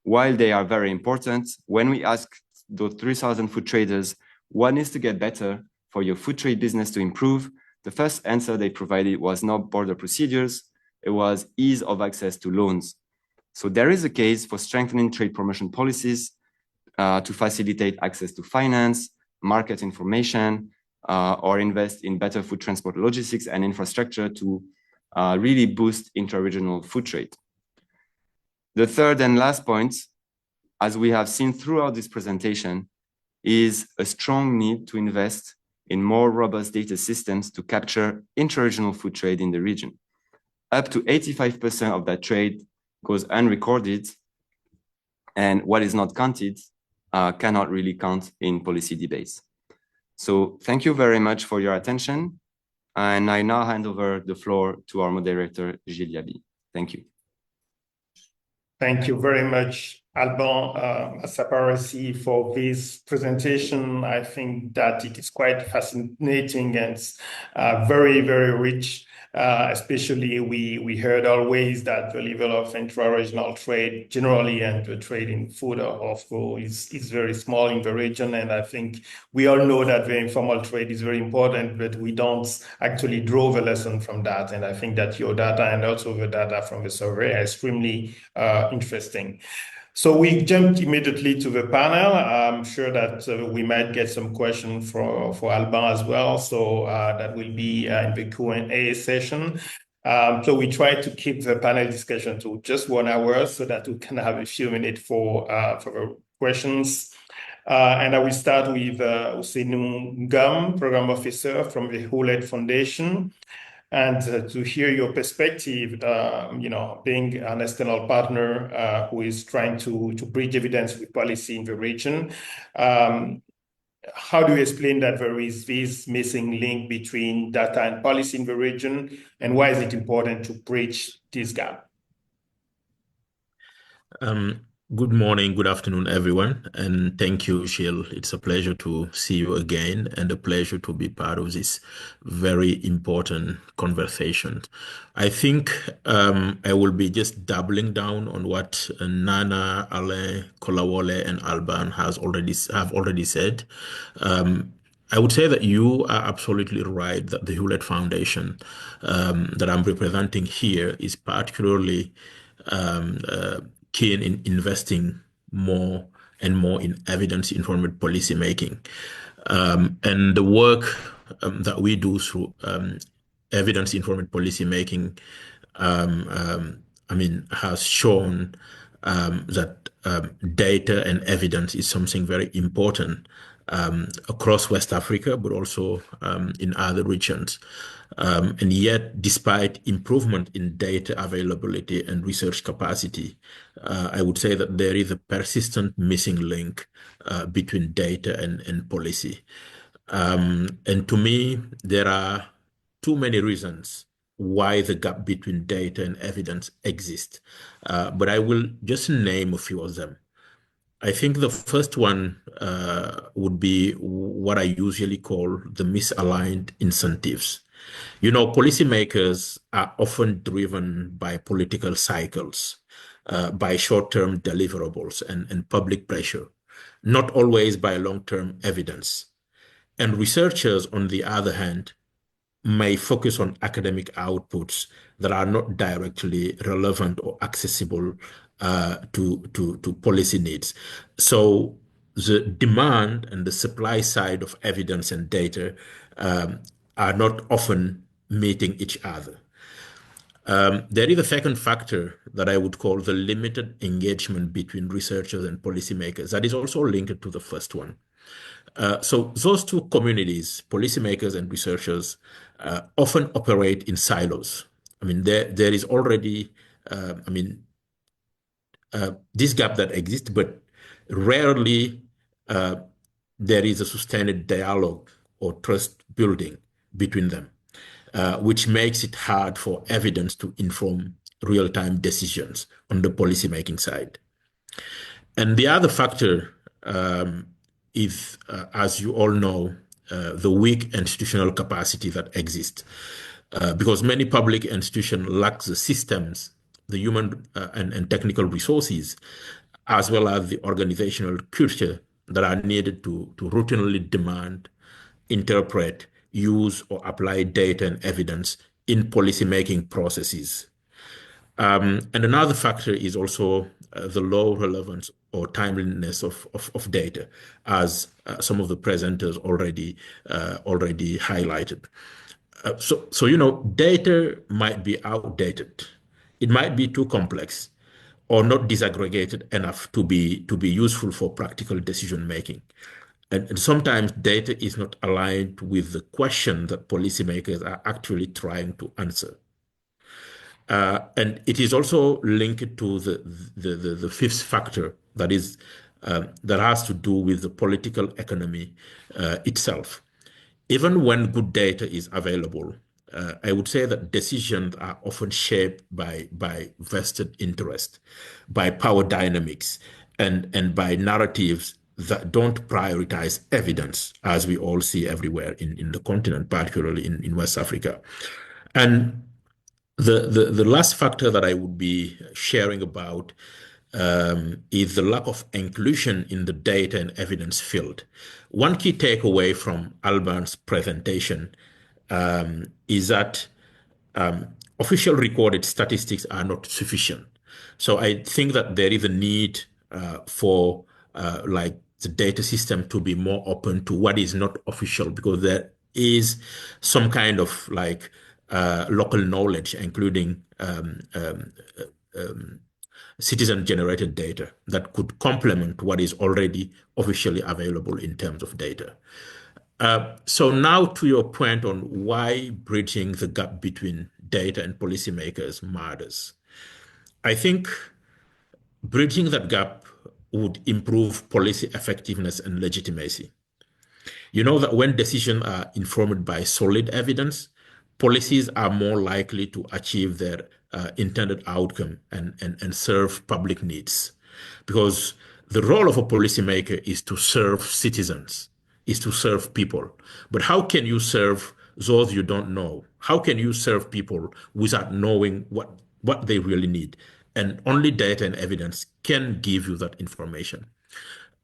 While they are very important, when we ask those 3,000 food traders, what needs to get better for your food trade business to improve, the first answer they provided was not border procedures, it was ease of access to loans. So there is a case for strengthening trade promotion policies to facilitate access to finance, market information, or invest in better food transport logistics and infrastructure to really boost intra-regional food trade. The third and last point, as we have seen throughout this presentation, is a strong need to invest in more robust data systems to capture intra-regional food trade in the region. Up to 85% of that trade goes unrecorded, and what is not counted cannot really count in policy debates. So thank you very much for your attention. And I now hand over the floor to our moderator, Gilles Yabi. Thank you. Thank you very much, Alban Asaparasi, for this presentation. I think that it is quite fascinating and very, very rich. Especially, we heard always that the level of intra-regional trade generally and the trade in food also is very small in the region. And I think we all know that the informal trade is very important, but we don't actually draw the lesson from that. And I think that your data and also the data from the survey are extremely interesting. So we jumped immediately to the panel. I'm sure that we might get some questions for Alban as well. So that will be in the Q&A session. So we try to keep the panel discussion to just 1 hour so that we can have a few minutes for the questions. And I will start with Ousseynou Ngam, Program Officer from the Hewlett Foundation. And to hear your perspective, being an external partner who is trying to bridge evidence with policy in the region, how do you explain that there is this missing link between data and policy in the region, and why is it important to bridge this gap? Good morning, good afternoon, everyone, and thank you, Gilles. It's a pleasure to see you again and a pleasure to be part of this very important conversation. I think I will be just doubling down on what Nana, Alain, Kolawole, and Alban have already said. I would say that you are absolutely right that the Hewlett Foundation that I'm representing here is particularly keen in investing more and more in evidence-informed policymaking. And the work that we do through evidence-informed policymaking, has shown that data and evidence is something very important across West Africa, but also in other regions. And yet, despite improvement in data availability and research capacity, I would say that there is a persistent missing link between data and policy. And to me, there are too many reasons why the gap between data and evidence exists. But I will just name a few of them. I think the first one would be what I usually call the misaligned incentives. Policymakers are often driven by political cycles, by short-term deliverables and public pressure, not always by long-term evidence. And researchers, on the other hand, may focus on academic outputs that are not directly relevant or accessible to policy needs. So the demand and the supply side of evidence and data are not often meeting each other. There is a second factor that I would call the limited engagement between researchers and policymakers that is also linked to the first one. So those two communities, policymakers and researchers, often operate in silos. There is already, this gap that exists, but rarely there is a sustained dialogue or trust building between them, which makes it hard for evidence to inform real-time decisions on the policymaking side. And the other factor is, as you all know, the weak institutional capacity that exists, because many public institutions lack the systems, the human and technical resources, as well as the organizational culture that are needed to routinely demand, interpret, use, or apply data and evidence in policymaking processes. And another factor is also the low relevance or timeliness of data, as some of the presenters already highlighted. So data might be outdated. It might be too complex or not disaggregated enough to be useful for practical decision making. And sometimes data is not aligned with the question that policymakers are actually trying to answer. And it is also linked to the fifth factor that has to do with the political economy itself. Even when good data is available, I would say that decisions are often shaped by vested interest, by power dynamics, and by narratives that don't prioritize evidence, as we all see everywhere in the continent, particularly in West Africa. And the last factor that I would be sharing about is the lack of inclusion in the data and evidence field. One key takeaway from Alban's presentation is that official recorded statistics are not sufficient. So I think that there is a need for like the data system to be more open to what is not official, because there is some kind of like local knowledge, including citizen-generated data that could complement what is already officially available in terms of data. So now to your point on why bridging the gap between data and policymakers matters. I think bridging that gap would improve policy effectiveness and legitimacy. You know that when decisions are informed by solid evidence, policies are more likely to achieve their intended outcome and serve public needs. Because the role of a policymaker is to serve citizens, is to serve people. But how can you serve those you don't know? How can you serve people without knowing what they really need? And only data and evidence can give you that information.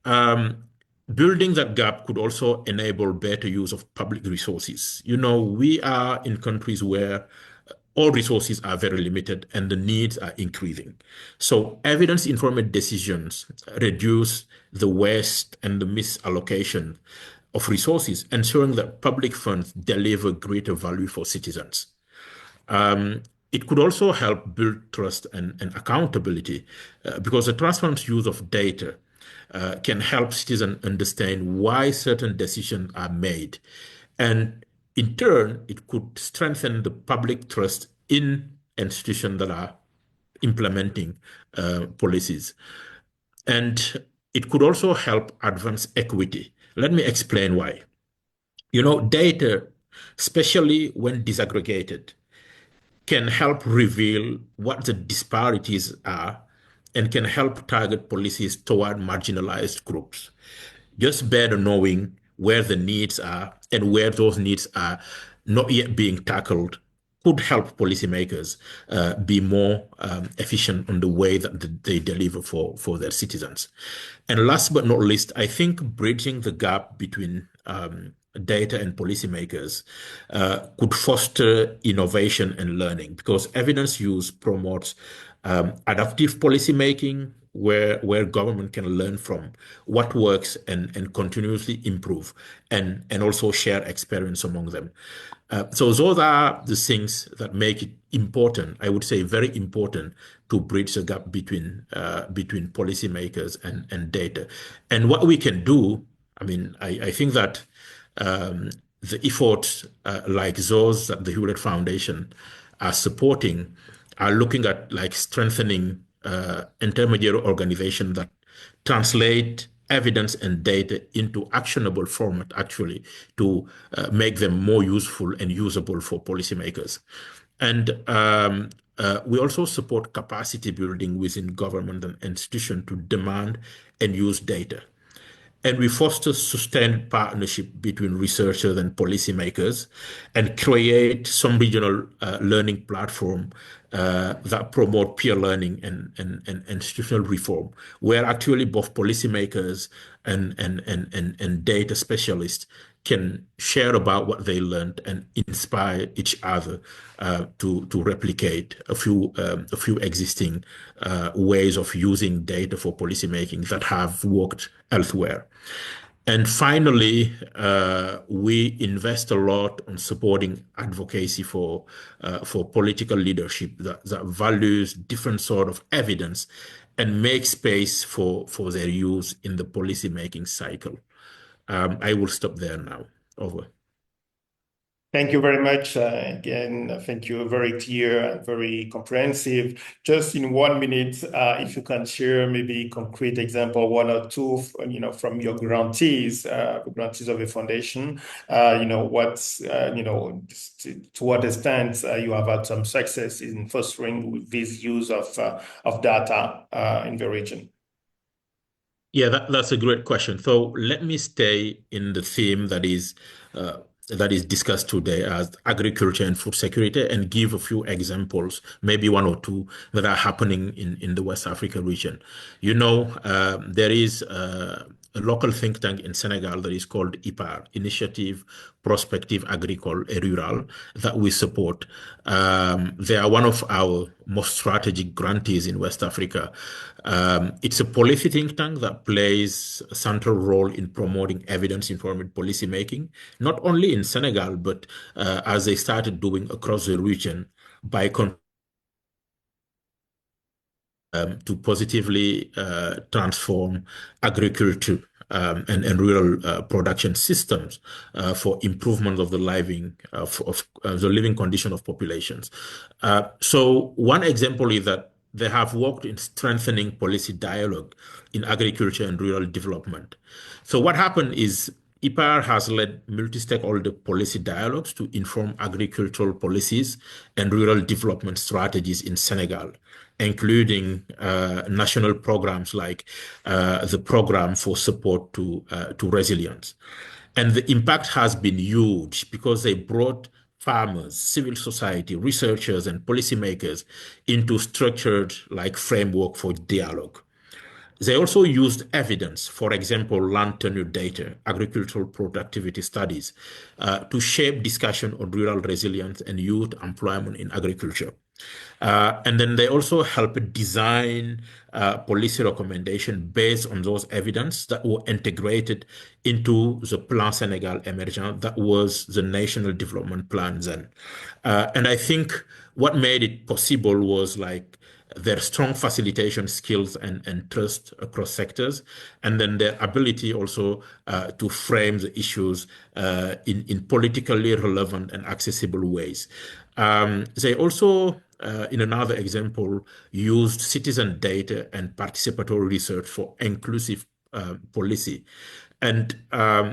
Building that gap could also enable better use of public resources. You know, we are in countries where all resources are very limited and the needs are increasing. So evidence-informed decisions reduce the waste and the misallocation of resources, ensuring that public funds deliver greater value for citizens. It could also help build trust and accountability because the transparent use of data can help citizens understand why certain decisions are made. And in turn, it could strengthen the public trust in institutions that are implementing policies. And it could also help advance equity. Let me explain why. You know, data, especially when disaggregated, can help reveal what the disparities are and can help target policies toward marginalized groups. Just better knowing where the needs are and where those needs are not yet being tackled could help policymakers be more efficient on the way that they deliver for their citizens. And last but not least, I think bridging the gap between data and policymakers could foster innovation and learning, because evidence use promotes adaptive policymaking, where government can learn from what works and continuously improve and also share experience among them. So those are the things that make it important, I would say very important, to bridge the gap between policymakers and data. And what we can do, I mean, I think that the efforts like those that the Hewlett Foundation are supporting are looking at like strengthening intermediary organizations that translate evidence and data into actionable format, actually, to make them more useful and usable for policymakers. And we also support capacity building within government and institutions to demand and use data. And we foster sustained partnership between researchers and policymakers and create some regional learning platform that promote peer learning and institutional reform, where actually both policymakers and data specialists can share about what they learned and inspire each other to replicate a few existing ways of using data for policymaking that have worked elsewhere. And finally, we invest a lot on supporting advocacy for political leadership that values different sort of evidence and makes space for their use in the policymaking cycle. I will stop there now. Over. Thank you very much. Again, thank you. Very clear and very comprehensive. Just in 1 minute, if you can share maybe concrete example, one or two, from your grantees of the foundation, what's, to what extent you have had some success in fostering with this use of data in the region. Yeah, that's a great question. So let me stay in the theme that is discussed today as agriculture and food security and give a few examples, maybe one or two that are happening in the West Africa region. There is a a local think tank in Senegal that is called IPAR, Initiative Prospective Agricole et Rural, that we support. They are one of our most strategic grantees in West Africa. It's a policy think tank that plays a central role in promoting evidence-informed policy making, not only in Senegal, but as they started doing across the region by to positively transform agriculture and rural production systems for improvement of the the living condition of populations. So one example is that they have worked in strengthening policy dialogue in agriculture and rural development. So what happened is IPAR has led multi-stakeholder policy dialogues to inform agricultural policies and rural development strategies in Senegal, including national programs like the Program for Support to Resilience. And the impact has been huge because they brought farmers, civil society, researchers, and policymakers into structured framework for dialogue. They also used evidence, for example, land tenure data, agricultural productivity studies, to shape discussion on rural resilience and youth employment in agriculture. And then they also helped design policy recommendation based on those evidence that were integrated into the Plan Sénégal Émergent, that was the national development plan then. And I think what made it possible was their strong facilitation skills and trust across sectors, and then their ability also to frame the issues in politically relevant and accessible ways. They also, in another example, used citizen data and participatory research for inclusive policy. And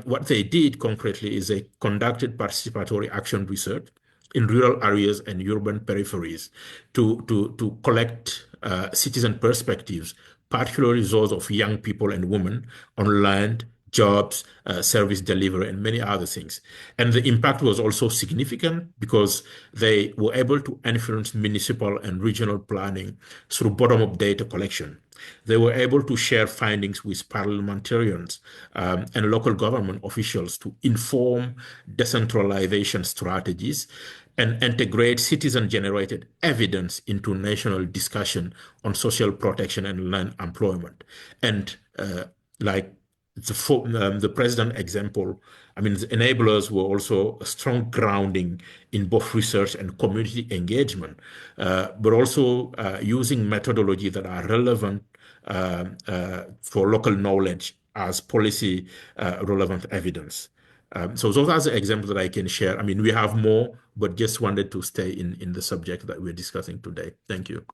what they did concretely is they conducted participatory action research in rural areas and urban peripheries to collect citizen perspectives, particularly those of young people and women on land, jobs, service delivery, and many other things. And the impact was also significant because they were able to influence municipal and regional planning through bottom-up data collection. They were able to share findings with parliamentarians and local government officials to inform decentralization strategies and integrate citizen-generated evidence into national discussion on social protection and land employment. And the president example, I mean, the enablers were also a strong grounding in both research and community engagement, but also using methodology that are relevant for local knowledge as policy relevant evidence. So those are the examples that I can share. I mean, we have more, but just wanted to stay in the subject that we're discussing today. Thank you.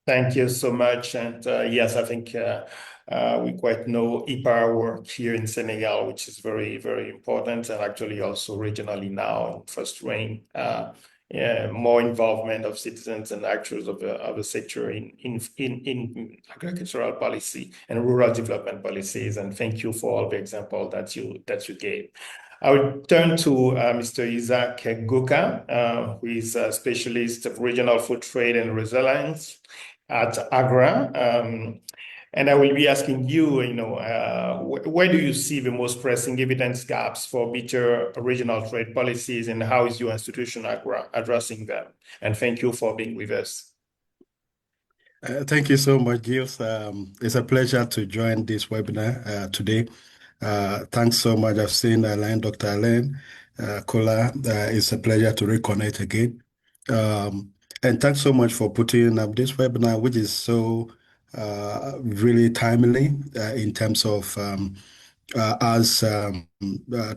Thank you so much. And yes, I think we quite know IPAR work here in Senegal, which is very, very important, and actually also regionally now in fostering more involvement of citizens and actors of the sector in agricultural policy and rural development policies. And thank you for all the examples that you gave. I would turn to Mr. Isaac Goka, who is a specialist of regional food trade and resilience at AGRA. And I will be asking you, where do you see the most pressing evidence gaps for better regional trade policies, and how is your institution AGRA addressing them? And thank you for being with us. Thank you so much, Gilles. It's a pleasure to join this webinar today. Thanks so much. I've seen Dr. Alain Kola. It's a pleasure to reconnect again. And thanks so much for putting up this webinar, which is so really timely in terms of us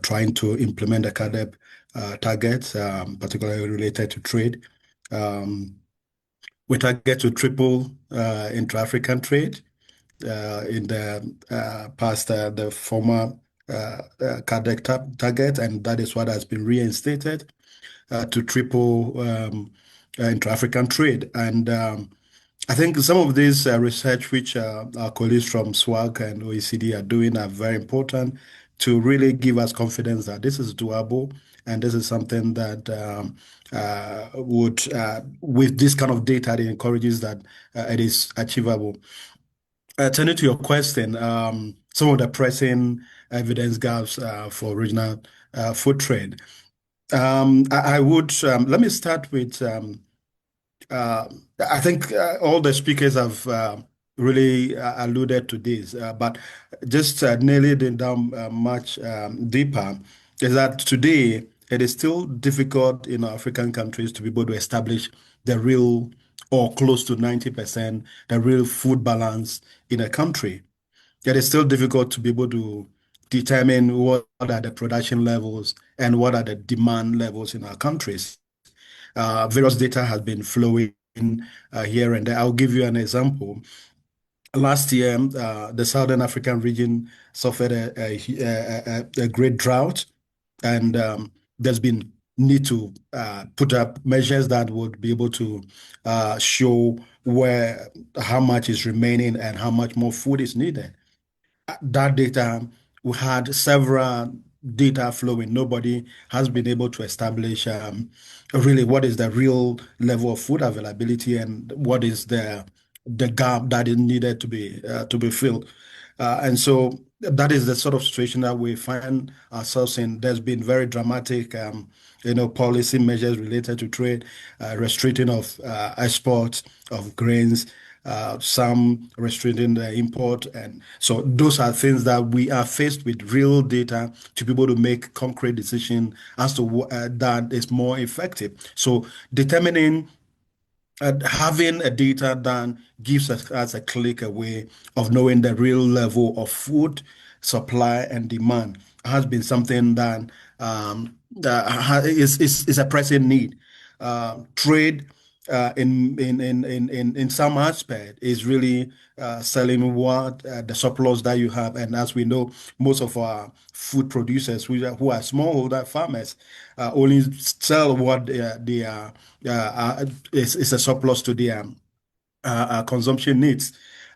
trying to implement the CAADP targets, particularly related to trade. We target to triple intra-African trade in the past the former CAADP target, and that is what has been reinstated to triple intra-African trade. And I think some of this research which our colleagues from SWAC and OECD are doing are very important to really give us confidence that this is doable, and this is something that would, with this kind of data, it encourages that it is achievable. Turning to your question, some of the pressing evidence gaps for regional food trade. I would let me start with I think all the speakers have really alluded to this, but just nailing it down much deeper is that today it is still difficult in African countries to be able to establish the real or close to 90% the real food balance in a country. It is still difficult to be able to determine what are the production levels and what are the demand levels in our countries. Various data has been flowing here and there. I'll give you an example. Last year, the Southern African region suffered a great drought, and there's been need to put up measures that would be able to show how much is remaining and how much more food is needed. That data, we had several data flowing. Nobody has been able to establish really what is the real level of food availability and what is the gap that is needed to be filled. And so that is the sort of situation that we find ourselves in. There's been very dramatic, policy measures related to trade, restricting of exports of grains, some restricting the import. And so those are things that we are faced with real data to be able to make concrete decision as to what that is more effective. So determining having a data that gives us a click away of knowing the real level of food supply and demand has been something that is a pressing need. Trade in some aspect is really selling what the surplus that you have, and as we know, most of our food producers who are smallholder farmers only sell what they are is a surplus to their consumption needs.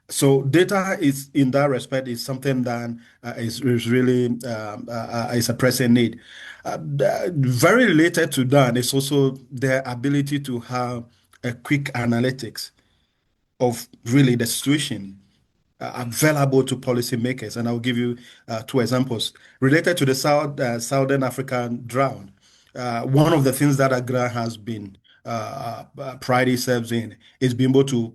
So data is in that respect is something that is really is a pressing need. Very related to that is also the ability to have a quick analytics of really the situation available to policymakers. And I'll give you two examples related to the Southern African drought. One of the things that AGRA has been pride itself in is being able to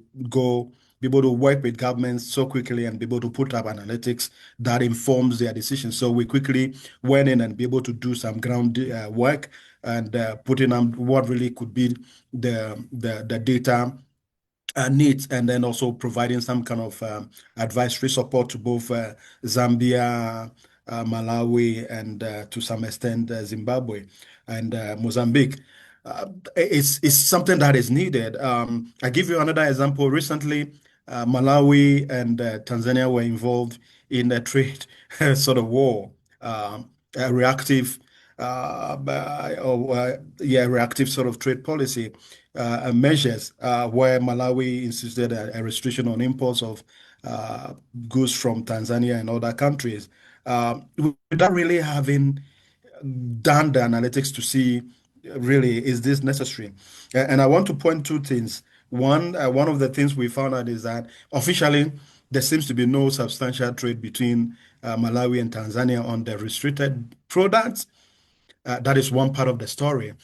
be able to work with governments so quickly and be able to put up analytics that informs their decisions. So we quickly went in and be able to do some ground work and putting on what really could be the data needs, and then also providing some kind of advisory support to both Zambia, Malawi, and to some extent Zimbabwe and Mozambique. It's something that is needed. I give you another example. Recently, Malawi and Tanzania were involved in a trade sort of war, a reactive reactive sort of trade policy measures where Malawi insisted a restriction on imports of goods from Tanzania and other countries without really having done the analytics to see really is this necessary. And I want to point two things. One of the things we found out is that officially there seems to be no substantial trade between Malawi and Tanzania on the restricted products. That is one part of the story.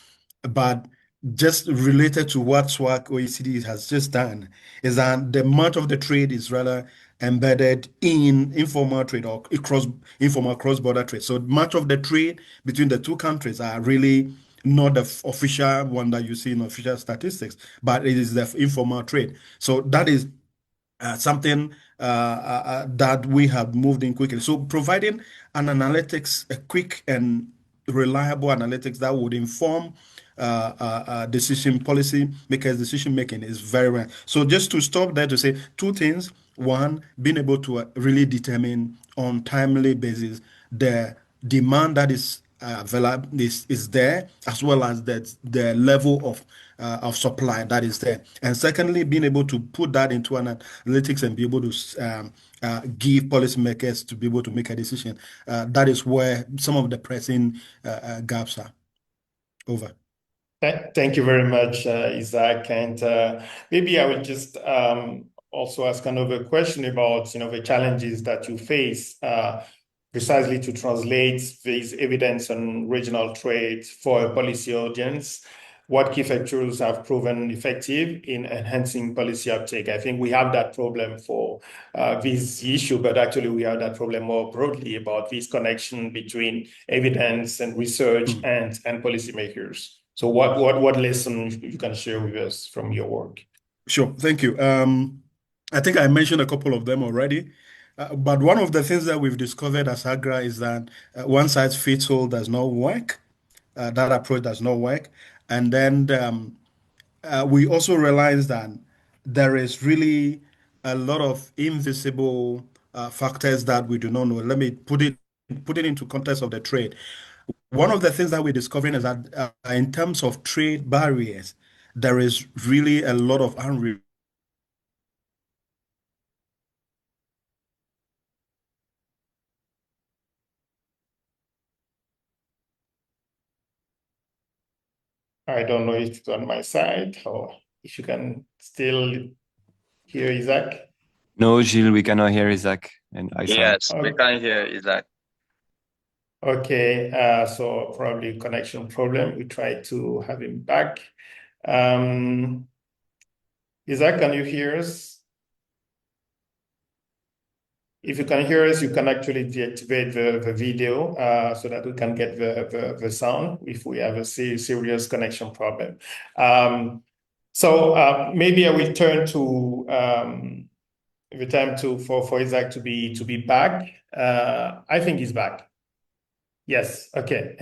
But just related to what SWAC-OECD has just done is that the much of the trade is rather embedded in informal trade or informal cross-border trade. So much of the trade between the two countries are really not the official one that you see in official statistics, but it is the informal trade. So that is something that we have moved in quickly. So providing an analytics, a quick and reliable analytics that would inform policy makers' decision making is very rare. So just to stop there to say two things. One, being able to really determine on timely basis the demand that is available is there, as well as the level of supply that is there. And secondly, being able to put that into an analytics and be able to give policymakers to be able to make a decision. That is where some of the pressing gaps are. Over. Thank you very much, Isaac. And maybe I would just also ask another question about, the challenges that you face precisely to translate this evidence on regional trade for a policy audience. What key factors have proven effective in enhancing policy uptake? I think we have that problem for this issue, but actually we have that problem more broadly about this connection between evidence and research and policymakers. So what lessons you can share with us from your work? Sure, thank you. I think I mentioned a couple of them already, but one of the things that we've discovered as AGRA is that one size fits all does not work. That approach does not work. And then we also realize that there is really a lot of invisible factors that we do not know. Let me put it into context of the trade. One of the things that we're discovering is that in terms of trade barriers, there is really a lot of I don't know if it's on my side or if you can still hear Isaac. No, Gilles, we cannot hear Isaac and I. Yes, we can hear Isaac. Okay, so probably connection problem. We try to have him back. Isaac, can you hear us? If you can hear us, you can actually deactivate the video so that we can get the sound if we have a serious connection problem. So maybe I will turn to the time for Isaac to be back. I think he's back. Yes. Okay.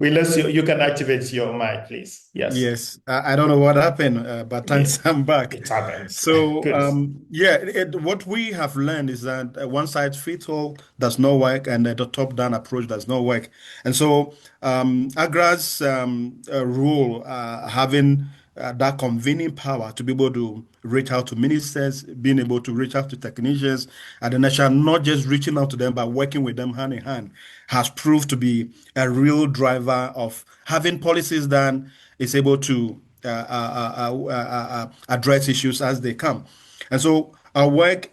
We lost you. You can activate your mic, please. Yes. Yes. I don't know what happened, but thanks, I'm back. It happens. So, Good. yeah, what we have learned is that one size fits all does not work, and the top-down approach does not work. And so, AGRA's role, having that convening power to be able to reach out to ministers, being able to reach out to technicians at the national, not just reaching out to them, but working with them hand in hand, has proved to be a real driver of having policies that is able to address issues as they come. And so our work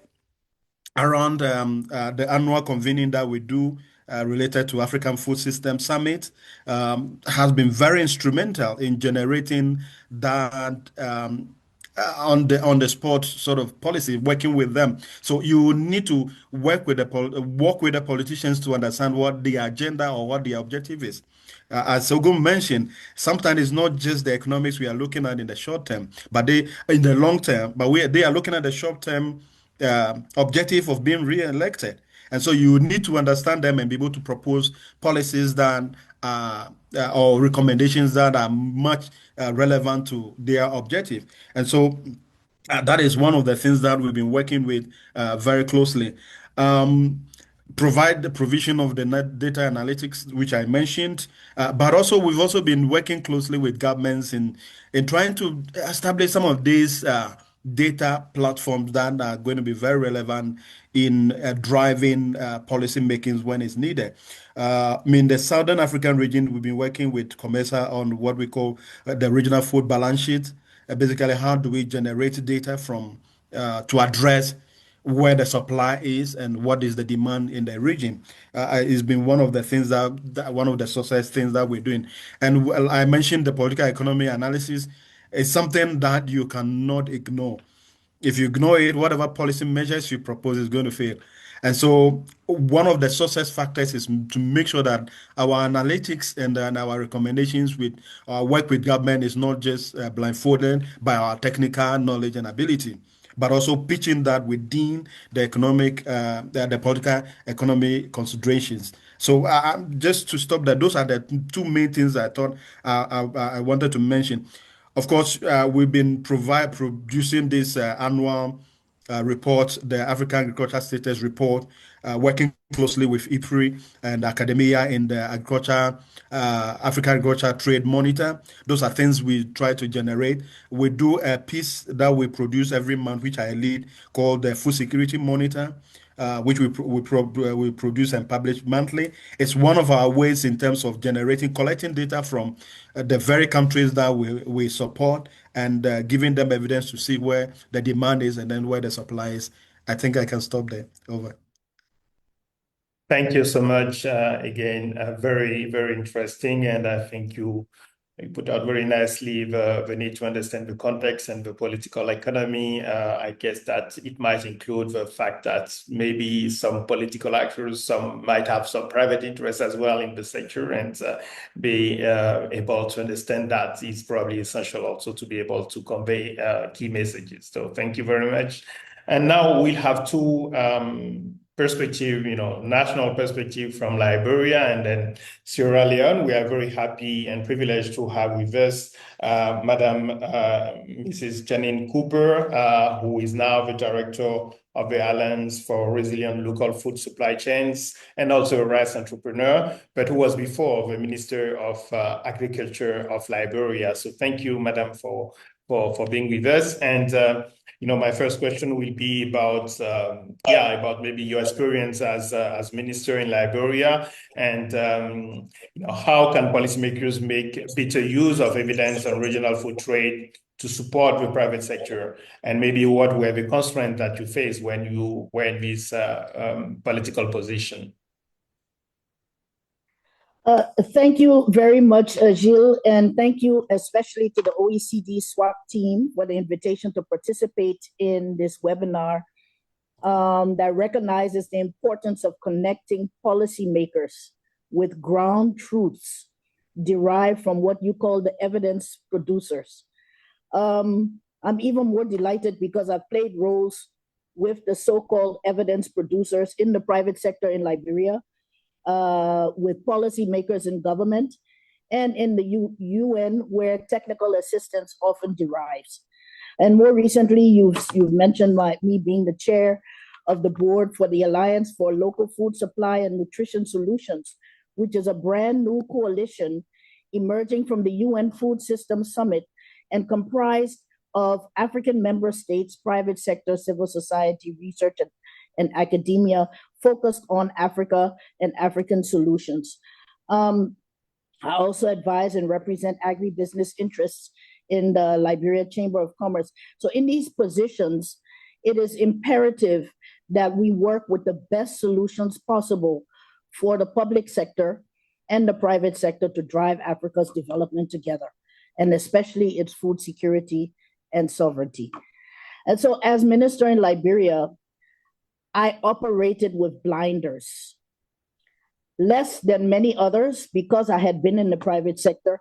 around the annual convening that we do related to African Food System Summit has been very instrumental in generating that on the spot sort of policy, working with them. So you need to work with the politicians to understand what the agenda or what the objective is. As Sogum mentioned, sometimes it's not just the economics we are looking at in the short term, but they in the long term. But they are looking at the short term objective of being re-elected. And so you need to understand them and be able to propose policies that or recommendations that are much relevant to their objective. And so that is one of the things that we've been working with very closely. Provide the provision of the net data analytics, which I mentioned, but also we've also been working closely with governments in trying to establish some of these data platforms that are going to be very relevant in driving policy makings when it's needed. The Southern African region, we've been working with COMESA on what we call the regional food balance sheet. Basically, how do we generate data from to address where the supply is and what is the demand in the region. It's been one of the things that one of the success things that we're doing. And I mentioned the political economy analysis is something that you cannot ignore. If you ignore it, whatever policy measures you propose is going to fail. And so one of the success factors is to make sure that our analytics and our recommendations with our work with government is not just blindfolded by our technical knowledge and ability, but also pitching that within the economic, the political economy considerations. So just to stop that, those are the two main things I thought I wanted to mention. Of course, we've been producing this annual report, the African Agriculture Status Report, working closely with IPRI and academia in the African Agriculture Trade Monitor. Those are things we try to generate. We do a piece that we produce every month, which I lead, called the Food Security Monitor, which we produce and publish monthly. It's one of our ways in terms of collecting data from the very countries that we support and giving them evidence to see where the demand is and then where the supply is. I think I can stop there. Over. Thank you so much. Again, very, very interesting. And I think you put out very nicely the need to understand the context and the political economy. I guess that it might include the fact that maybe some political actors, some might have some private interests as well in the sector, and be able to understand that is probably essential also to be able to convey key messages. So thank you very much. And now we'll have two perspective, national perspective from Liberia and then Sierra Leone. We are very happy and privileged to have with us Madam Mrs. Janine Cooper, who is now the director of the Alliance for Resilient Local Food Supply Chains and also a rice entrepreneur, but who was before the Minister of Agriculture of Liberia. So thank you, Madam, for being with us. And my first question will be about maybe your experience as minister in Liberia, and how can policymakers make better use of evidence on regional food trade to support the private sector, and maybe what were the constraints that you faced when you were in this political position? Thank you very much, Gilles, and thank you especially to the OECD SWAC team for the invitation to participate in this webinar that recognizes the importance of connecting policymakers with ground truths derived from what you call the evidence producers. I'm even more delighted because I've played roles with the so-called evidence producers in the private sector in Liberia, with policymakers in government, and in the UN, where technical assistance often derives. And more recently, you've mentioned me being the chair of the board for the Alliance for Local Food Supply and Nutrition Solutions, which is a brand new coalition emerging from the UN Food Systems Summit and comprised of African member states, private sector, civil society, research, and academia focused on Africa and African solutions. I also advise and represent agribusiness interests in the Liberia Chamber of Commerce. So in these positions, it is imperative that we work with the best solutions possible for the public sector and the private sector to drive Africa's development together, and especially its food security and sovereignty. And so as minister in Liberia, I operated with blinders. Less than many others, because I had been in the private sector,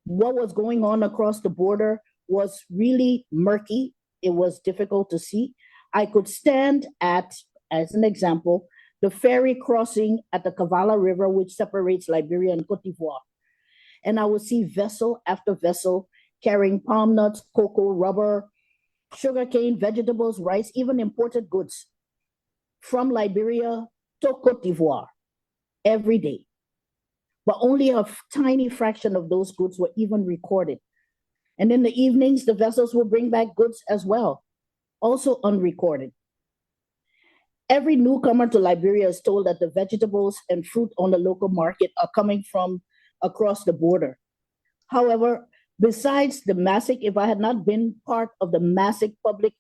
what was going on across the border was really murky. It was difficult to see. I could stand at, as an example, the ferry crossing at the Kavala River, which separates Liberia and Cote d'Ivoire. And I would see vessel after vessel carrying palm nuts, cocoa, rubber, sugarcane, vegetables, rice, even imported goods from Liberia to Cote d'Ivoire every day. But only a tiny fraction of those goods were even recorded. And in the evenings, the vessels will bring back goods as well, also unrecorded. Every newcomer to Liberia is told that the vegetables and fruit on the local market are coming from across the border. However, besides the massive, if I had not been part of the massive public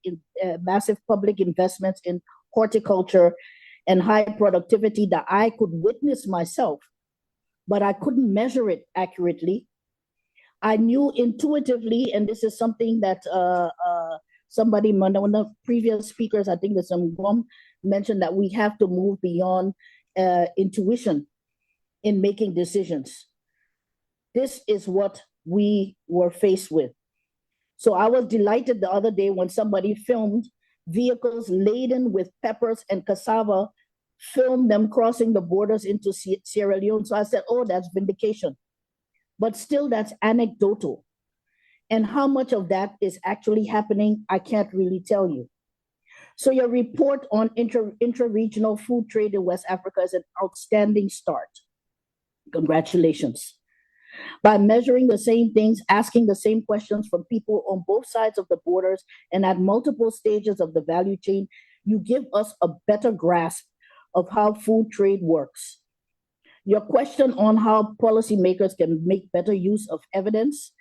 investments in horticulture and high productivity that I could witness myself, but I couldn't measure it accurately, I knew intuitively, and this is something that somebody, one of the previous speakers, I think there's some mentioned, that we have to move beyond intuition in making decisions. This is what we were faced with. So I was delighted the other day when somebody filmed vehicles laden with peppers and cassava, filmed them crossing the borders into Sierra Leone. So I said, oh, that's vindication. But still, that's anecdotal. And how much of that is actually happening, I can't really tell you. So your report on intra-regional food trade in West Africa is an outstanding start. Congratulations. By measuring the same things, asking the same questions from people on both sides of the borders and at multiple stages of the value chain, you give us a better grasp of how food trade works. Your question on how policymakers can make better use of evidence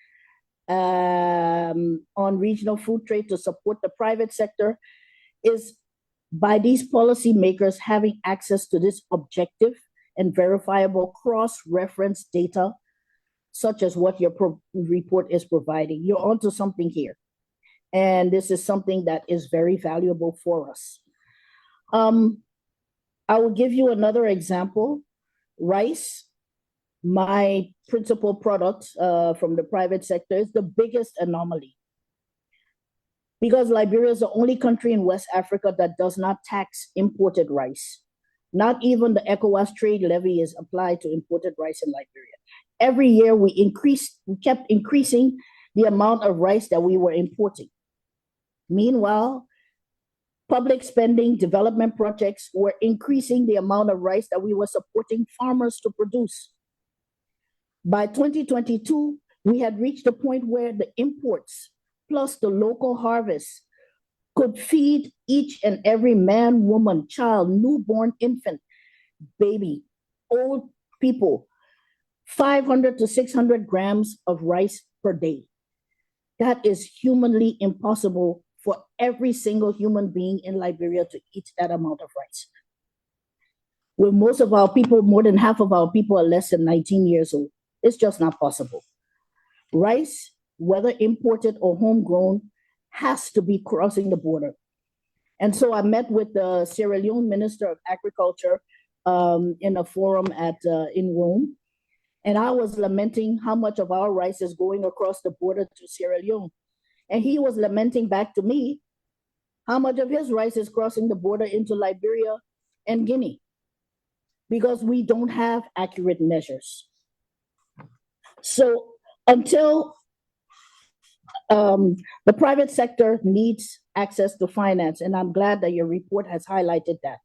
on regional food trade to support the private sector is by these policymakers having access to this objective and verifiable cross-reference data, such as what your report is providing. You're onto something here. And this is something that is very valuable for us. I will give you another example. Rice, my principal product from the private sector, is the biggest anomaly. Because Liberia is the only country in West Africa that does not tax imported rice. Not even the ECOWAS trade levy is applied to imported rice in Liberia. Every year we kept increasing the amount of rice that we were importing. Meanwhile, public spending, development projects were increasing the amount of rice that we were supporting farmers to produce. By 2022, we had reached a point where the imports plus the local harvest could feed each and every man, woman, child, newborn infant, baby, old people, 500 to 600 grams of rice per day. That is humanly impossible for every single human being in Liberia to eat that amount of rice. Where most of our people, more than half of our people, are less than 19 years old. It's just not possible. Rice, whether imported or homegrown, has to be crossing the border. And so I met with the Sierra Leone Minister of Agriculture in a forum in Rome. And I was lamenting how much of our rice is going across the border to Sierra Leone. And he was lamenting back to me how much of his rice is crossing the border into Liberia and Guinea, because we don't have accurate measures. So until the private sector needs access to finance, and I'm glad that your report has highlighted that.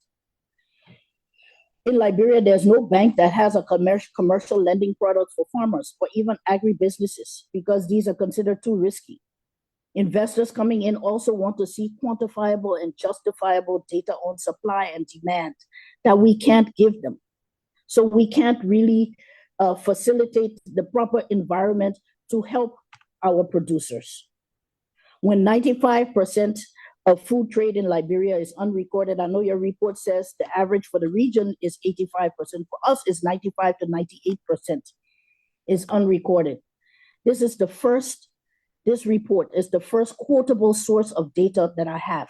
In Liberia, there's no bank that has a commercial lending product for farmers or even agribusinesses, because these are considered too risky. Investors coming in also want to see quantifiable and justifiable data on supply and demand that we can't give them. So we can't really facilitate the proper environment to help our producers. When 95% of food trade in Liberia is unrecorded, I know your report says the average for the region is 85%. For us, it's 95 to 98% is unrecorded. This report is the first quotable source of data that I have,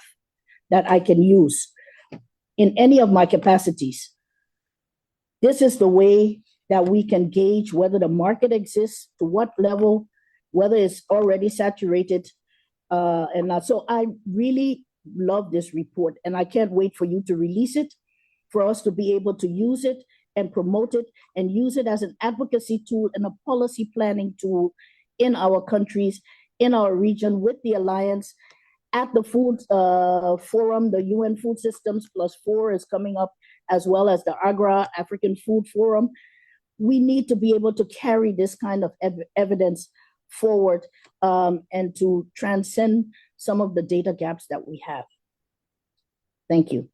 that I can use in any of my capacities. This is the way that we can gauge whether the market exists, to what level, whether it's already saturated, and not. So I really love this report, and I can't wait for you to release it, for us to be able to use it and promote it and use it as an advocacy tool and a policy planning tool in our countries, in our region, with the Alliance. At the Food Forum, the UN Food Systems +4 is coming up, as well as the AGRA, African Food Forum. We need to be able to carry this kind of evidence forward and to transcend some of the data gaps that we have. Thank you.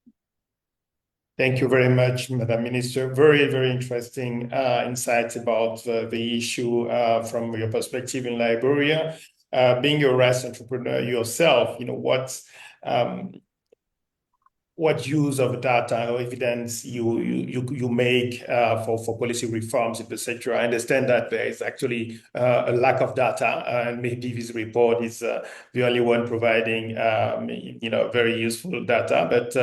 Thank you very much, Madam Minister. Very, very interesting insights about the issue from your perspective in Liberia. Being a rice entrepreneur yourself, what use of data or evidence you make for policy reforms in the sector. I understand that there is actually a lack of data, and maybe this report is the only one providing very useful data. But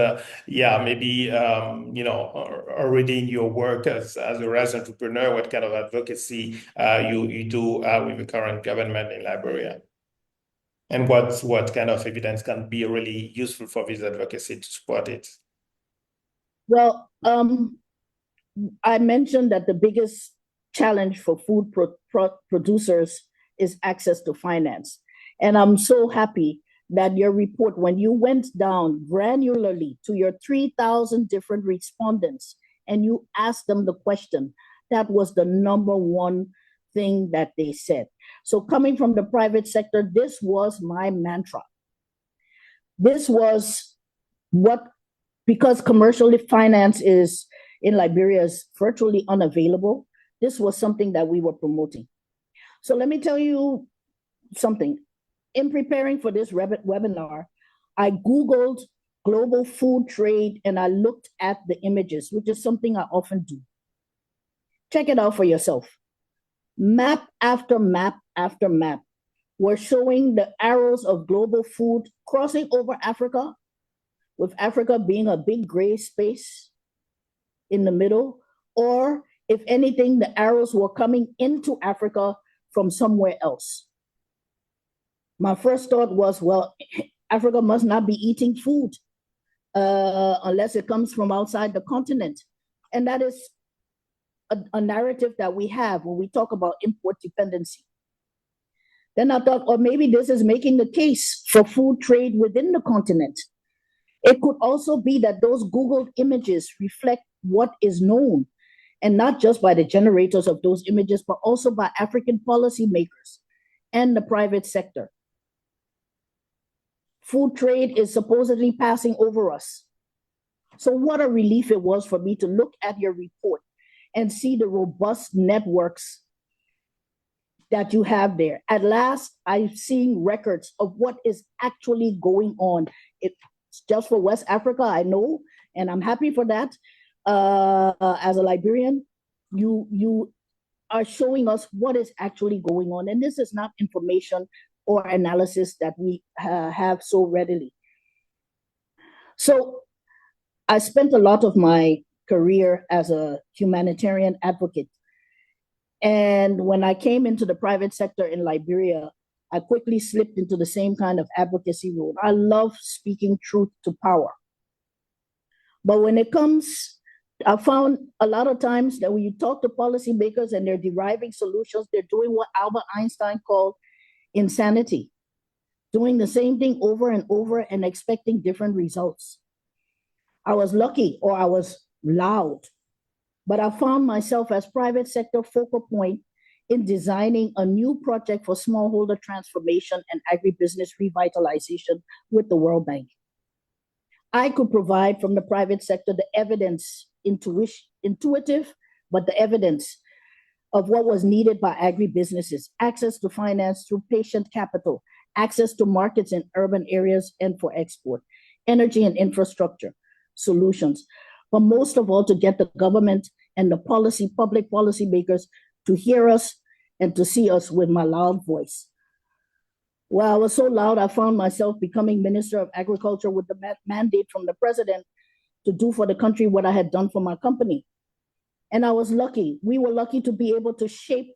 maybe already in your work as a rice entrepreneur, what kind of advocacy you do with the current government in Liberia? And what kind of evidence can be really useful for this advocacy to support it? Well, I mentioned that the biggest challenge for food producers is access to finance. And I'm so happy that your report, when you went down granularly to your 3,000 different respondents and you asked them the question, that was the number one thing that they said. So coming from the private sector, this was my mantra. This was because commercial finance is in Liberia is virtually unavailable, this was something that we were promoting. So let me tell you something. In preparing for this webinar, I Googled global food trade and I looked at the images, which is something I often do. Check it out for yourself. Map after map after map were showing the arrows of global food crossing over Africa, with Africa being a big gray space in the middle, or if anything, the arrows were coming into Africa from somewhere else. My first thought was, well, Africa must not be eating food unless it comes from outside the continent. And that is a narrative that we have when we talk about import dependency. Then I thought, or maybe this is making the case for food trade within the continent. It could also be that those Googled images reflect what is known, and not just by the generators of those images, but also by African policymakers and the private sector. Food trade is supposedly passing over us. So what a relief it was for me to look at your report and see the robust networks that you have there. At last, I'm seeing records of what is actually going on. It's just for West Africa, I know, and I'm happy for that. As a Liberian, you are showing us what is actually going on. And this is not information or analysis that we have so readily. So I spent a lot of my career as a humanitarian advocate. And when I came into the private sector in Liberia, I quickly slipped into the same kind of advocacy role. I love speaking truth to power. But when it comes, I found a lot of times that when you talk to policymakers and they're deriving solutions, they're doing what Albert Einstein called insanity, doing the same thing over and over and expecting different results. I was lucky, or I was loud, but I found myself as private sector focal point in designing a new project for smallholder transformation and agribusiness revitalization with the World Bank. I could provide from the private sector the evidence, intuitive, but the evidence of what was needed by agribusinesses: access to finance through patient capital, access to markets in urban areas and for export, energy and infrastructure solutions, but most of all, to get the government and the public policy makers to hear us and to see us with my loud voice. Well, I was so loud, I found myself becoming Minister of Agriculture with the mandate from the president to do for the country what I had done for my company. And I was lucky. We were lucky to be able to shape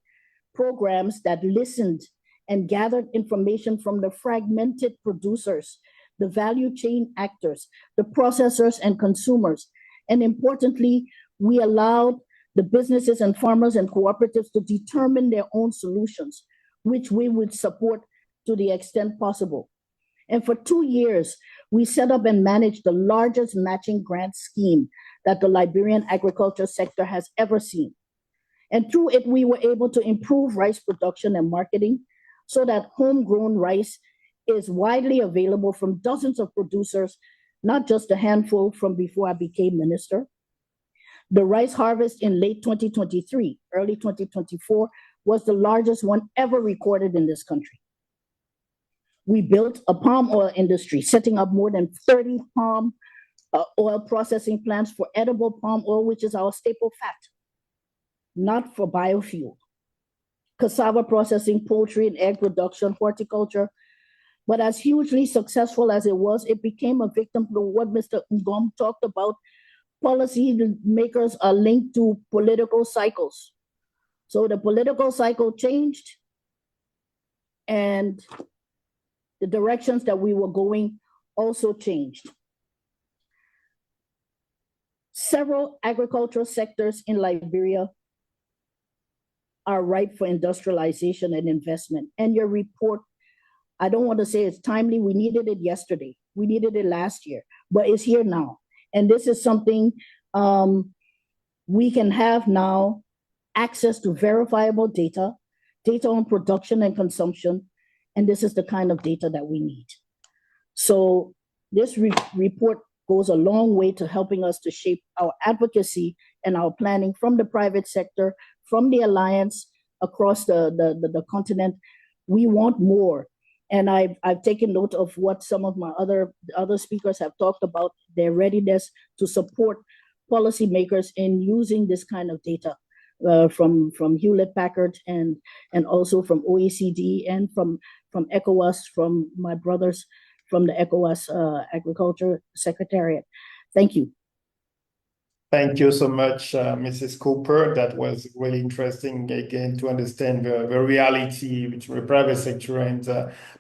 programs that listened and gathered information from the fragmented producers, the value chain actors, the processors and consumers. And importantly, we allowed the businesses and farmers and cooperatives to determine their own solutions, which we would support to the extent possible. And for 2 years, we set up and managed the largest matching grant scheme that the Liberian agriculture sector has ever seen. And through it, we were able to improve rice production and marketing so that homegrown rice is widely available from dozens of producers, not just a handful from before I became minister. The rice harvest in late 2023, early 2024, was the largest one ever recorded in this country. We built a palm oil industry, setting up more than 30 palm oil processing plants for edible palm oil, which is our staple fat, not for biofuel. Cassava processing, poultry and egg production, horticulture. But as hugely successful as it was, it became a victim to what Mr. Ngom talked about. Policy makers are linked to political cycles. So the political cycle changed, and the directions that we were going also changed. Several agricultural sectors in Liberia are ripe for industrialization and investment. And your report, I don't want to say it's timely. We needed it yesterday. We needed it last year, but it's here now. And this is something we can have now: access to verifiable data, data on production and consumption. And this is the kind of data that we need. So this report goes a long way to helping us to shape our advocacy and our planning from the private sector, from the alliance across the continent. We want more. And I've taken note of what some of my other speakers have talked about, their readiness to support policymakers in using this kind of data from Hewlett-Packard and also from OECD and from ECOWAS, from my brothers from the ECOWAS Agriculture Secretariat. Thank you. Thank you so much, Mrs. Cooper. That was really interesting, again, to understand the reality between the private sector and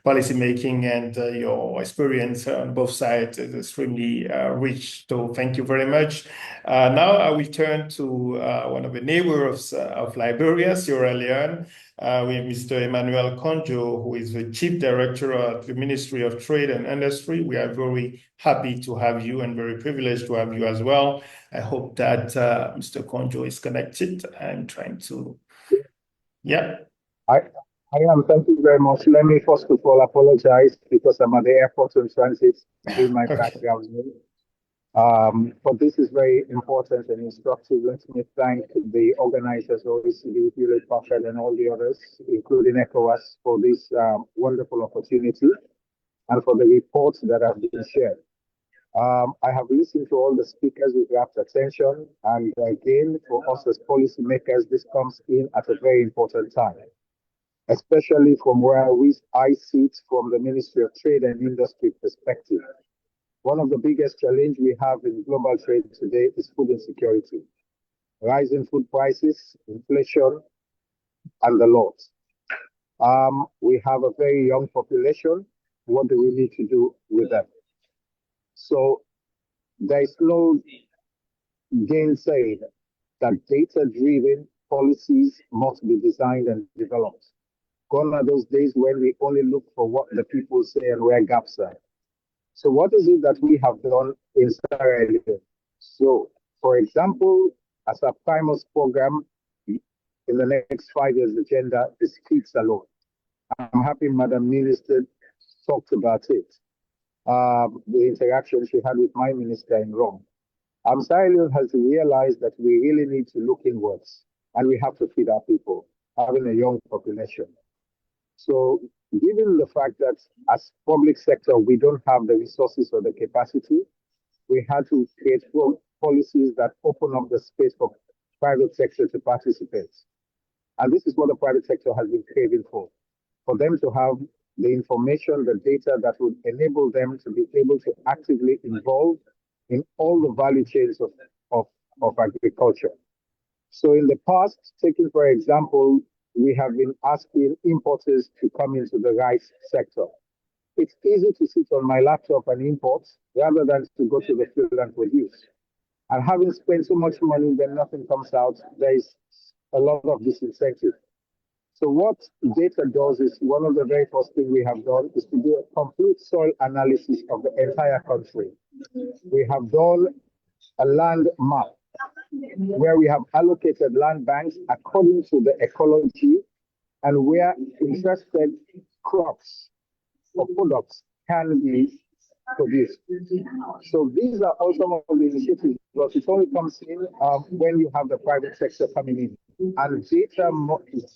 policymaking, and your experience on both sides is extremely rich. So thank you very much. Now I will turn to one of the neighbors of Liberia, Sierra Leone, with Mr. Emmanuel Konjo, who is the Chief Director at the Ministry of Trade and Industry. We are very happy to have you and very privileged to have you as well. I hope that Mr. Konjo is connected. I'm trying to, yeah. I am. Thank you very much. Let me first of all apologize because I'm at the airport in transit in my background. But this is very important and instructive. Let me thank the organizers, OECD, Hewlett-Packard, and all the others, including ECOWAS, for this wonderful opportunity and for the reports that have been shared. I have listened to all the speakers with rapt attention, and again, for us as policymakers, this comes in at a very important time, especially from where I sit from the Ministry of Trade and Industry perspective. One of the biggest challenges we have in global trade today is food insecurity, rising food prices, inflation, and the lot. We have a very young population. What do we need to do with them? So there is no gainsaying that data-driven policies must be designed and developed. Gone are those days when we only look for what the people say and where gaps are. So what is it that we have done in Sierra Leone? So, for example, as a Primus program, in the next 5 years agenda is kids alone. I'm happy Madam Minister talked about it. The interaction she had with my minister in Rome. Sierra Leone has realized that we really need to look inwards and we have to feed our people, having a young population. So given the fact that as public sector, we don't have the resources or the capacity, we had to create policies that open up the space for private sector to participate. And this is what the private sector has been craving for them to have the information, the data that would enable them to be able to actively involve in all the value chains of agriculture. So in the past, taking for example, we have been asking importers to come into the rice sector. It's easy to sit on my laptop and import rather than to go to the field and produce. And having spent so much money, then nothing comes out, there is a lot of disincentive. So what data does is, one of the very first things we have done is to do a complete soil analysis of the entire country. We have done a land map where we have allocated land banks according to the ecology and where interested crops or products can be produced. So these are also some of the initiatives, but it only comes in when you have the private sector coming in, and data is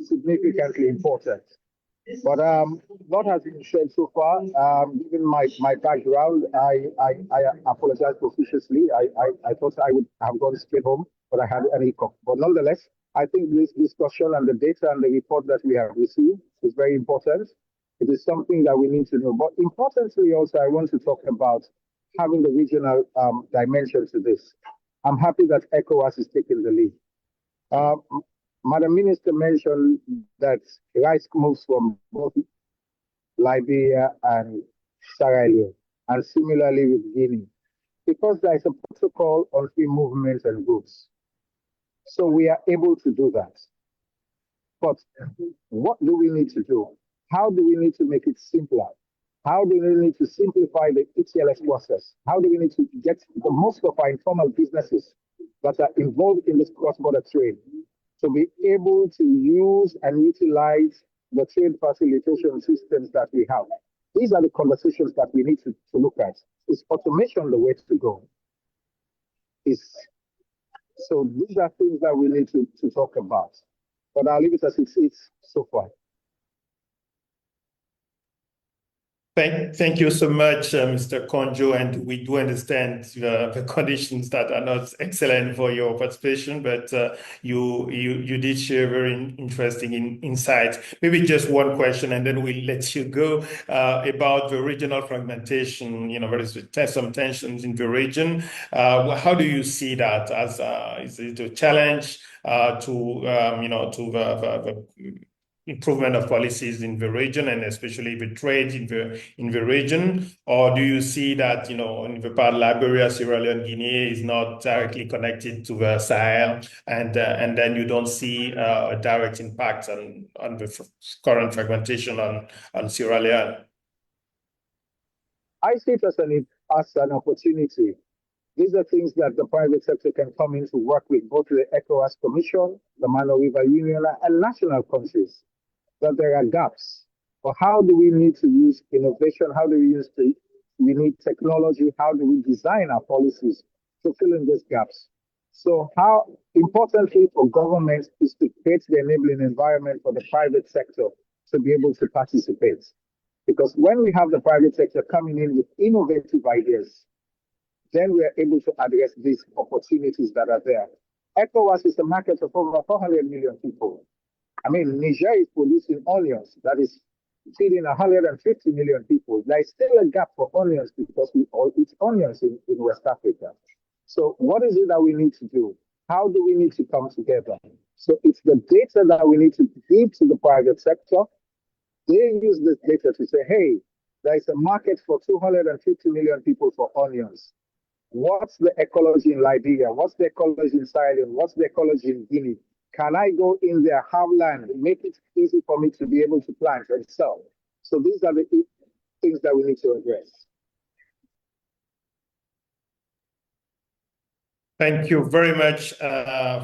significantly important. But what has been said so far, given my background, I apologize profusely. I thought I would have gone straight home, but I had an hiccup. But nonetheless, I think this discussion and the data and the report that we have received is very important. It is something that we need to know. But importantly also, I want to talk about having the regional dimension to this. I'm happy that ECOWAS is taking the lead. Madam Minister mentioned that rice moves from both Liberia and Sierra Leone, and similarly with Guinea, because there is a protocol on free movement and goods. So we are able to do that. But what do we need to do? How do we need to make it simpler? How do we need to simplify the ETLS process? How do we need to get the most of our informal businesses that are involved in this cross-border trade to be able to use and utilize the trade facilitation systems that we have These are the conversations that we need to look at. Is automation the way to go? So these are things that we need to talk about. But I'll leave it as it is so far. Thank you so much, Mr. Konjo, and we do understand the conditions that are not excellent for your participation, but you did share very interesting insights. Maybe just one question, and then we'll let you go about the regional fragmentation. There is some tensions in the region. How do you see that? As is it a challenge to the improvement of policies in the region, and especially the trade in the region? Or do you see that, in the part Liberia, Sierra Leone, Guinea is not directly connected to the Sahel, and then you don't see a direct impact on the current fragmentation on Sierra Leone? I see it as an opportunity. These are things that the private sector can come in to work with both the ECOWAS Commission, the Mano River Union, and national countries. That there are gaps. But how do we need to use innovation? How do we need technology? How do we design our policies to fill in these gaps? So how importantly for government is to create the enabling environment for the private sector to be able to participate. Because when we have the private sector coming in with innovative ideas, then we are able to address these opportunities that are there. ECOWAS is a market of over 400 million people. I mean, Niger is producing onions that is feeding 150 million people. There is still a gap for onions because we all eat onions in West Africa. So what is it that we need to do? How do we need to come together? So it's the data that we need to give to the private sector. They use this data to say, hey, there is a market for 250 million people for onions. What's the ecology in Liberia? What's the ecology in Sierra Leone? What's the ecology in Guinea? Can I go in there, have land, make it easy for me to be able to plant and sell? So these are the things that we need to address. Thank you very much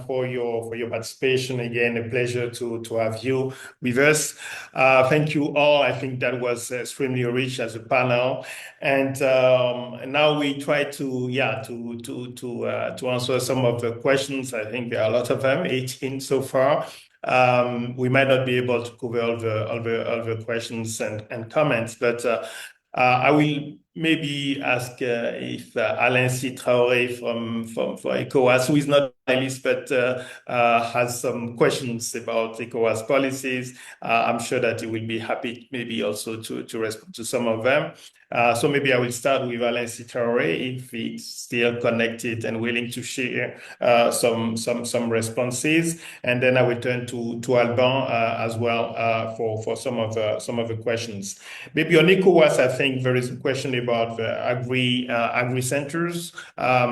for your participation. Again, a pleasure to have you with us. Thank you all. I think that was extremely rich as a panel. And now we try to answer some of the questions. I think there are a lot of them, 18 so far. We might not be able to cover all the questions and comments, but I will maybe ask if Alain C. Traoré from ECOWAS, who is not on my list, but has some questions about ECOWAS policies. I'm sure that he will be happy maybe also to respond to some of them. So maybe I will start with Alain C. Traoré, if he's still connected and willing to share some responses. And then I will turn to Alban as well for some of the questions. Maybe on ECOWAS, I think there is a question about the agri centers. How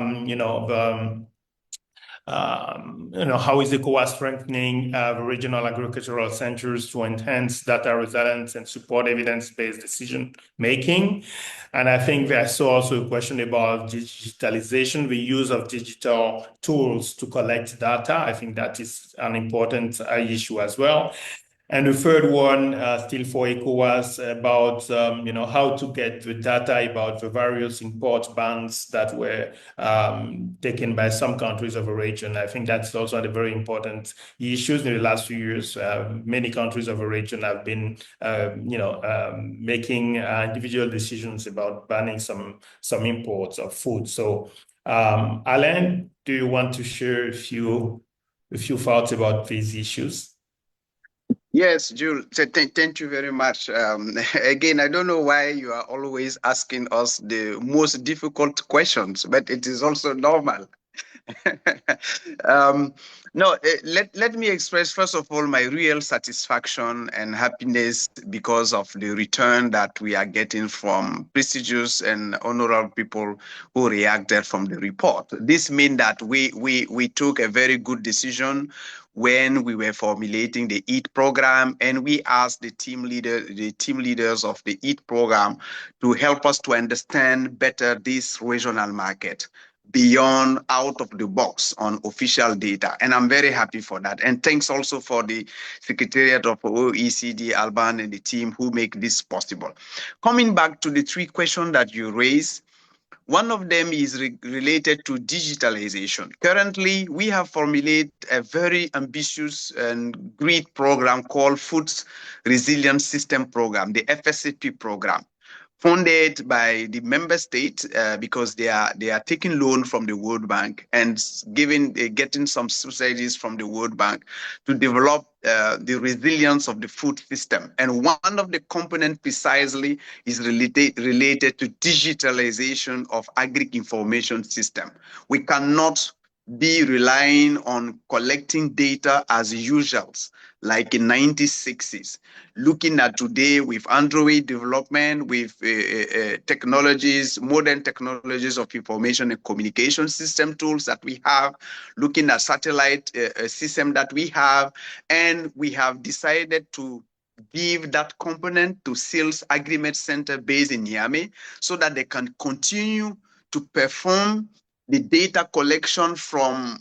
is ECOWAS strengthening the regional agricultural centers to enhance data resilience and support evidence-based decision making? And I think there's also a question about digitalization, the use of digital tools to collect data. I think that is an important issue as well. And the third one, still for ECOWAS, about how to get the data about the various import bans that were taken by some countries of the region. I think that's also a very important issue. In the last few years, many countries of the region have been, making individual decisions about banning some imports of food. So, Alain, do you want to share a few thoughts about these issues? Yes, Jules, thank you very much. Again, I don't know why you are always asking us the most difficult questions, but it is also normal. Let me express, first of all, my real satisfaction and happiness because of the return that we are getting from prestigious and honorable people who reacted from the report. This means that we took a very good decision when we were formulating the EAT program, and we asked the team leaders of the EAT program to help us to understand better this regional market. beyond out of the box on official data. And I'm very happy for that. And thanks also for the Secretariat of OECD, Alban, and the team who make this possible. Coming back to the three questions that you raised, one of them is related to digitalization. Currently, we have formulated a very ambitious and great program called Food Resilience System Program, the FSCP program, funded by the member state because they are taking loan from the World Bank and getting some subsidies from the World Bank to develop the resilience of the food system. And one of the components precisely is related to digitalization of agri-information system. We cannot be relying on collecting data as usual, like in 1960s. Looking at today with Android development, with technologies, modern technologies of information and communication system tools that we have, looking at satellite system that we have, and we have decided to give that component to Sales Agreement Center based in Niamey so that they can continue to perform the data collection from,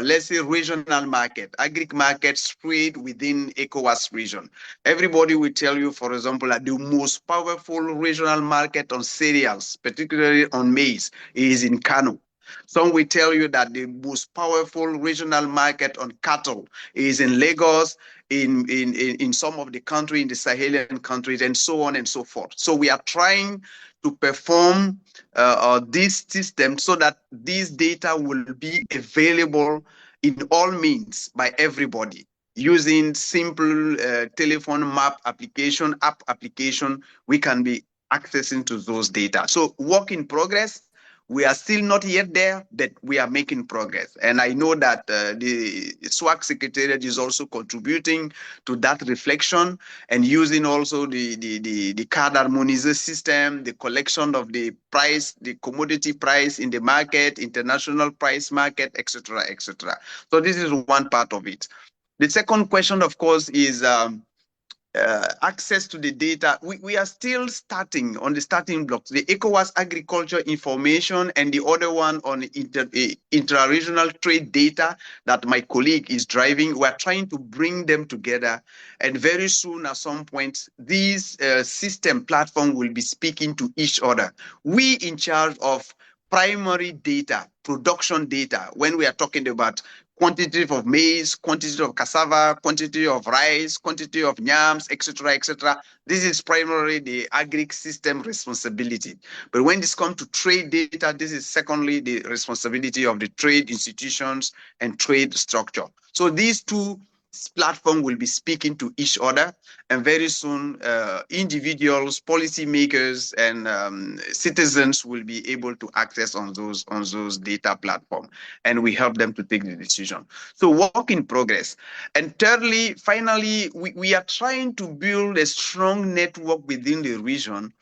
let's say, regional market, agri-markets spread within ECOWAS region. Everybody will tell you, for example, that the most powerful regional market on cereals, particularly on maize, is in Kano. Some will tell you that the most powerful regional market on cattle is in Lagos, in some of the country, in the Sahelian countries, and so on and so forth. So we are trying to perform this system so that these data will be available in all means by everybody using simple telephone map application, app application. We can be accessing to those data. So work in progress. We are still not yet there, but we are making progress. And I know that the SWAC Secretariat is also contributing to that reflection and using also the card harmonizer system, the collection of the price, the commodity price in the market, international price market, etc., etc. So this is one part of it. The second question, of course, is access to the data. We are still starting on the starting blocks. The ECOWAS agriculture information and the other one on intra-regional trade data that my colleague is driving. We're trying to bring them together. And very soon, at some point, these system platform will be speaking to each other. We in charge of primary data, production data, when we are talking about quantity of maize, quantity of cassava, quantity of rice, quantity of yams, etc., etc. This is primarily the agri system responsibility. But when this comes to trade data, this is secondly the responsibility of the trade institutions and trade structure. So these two platforms will be speaking to each other, and very soon individuals, policymakers, and citizens will be able to access on those data platforms, and we help them to take the decision. So work in progress. And thirdly, finally, we are trying to build a strong network within the region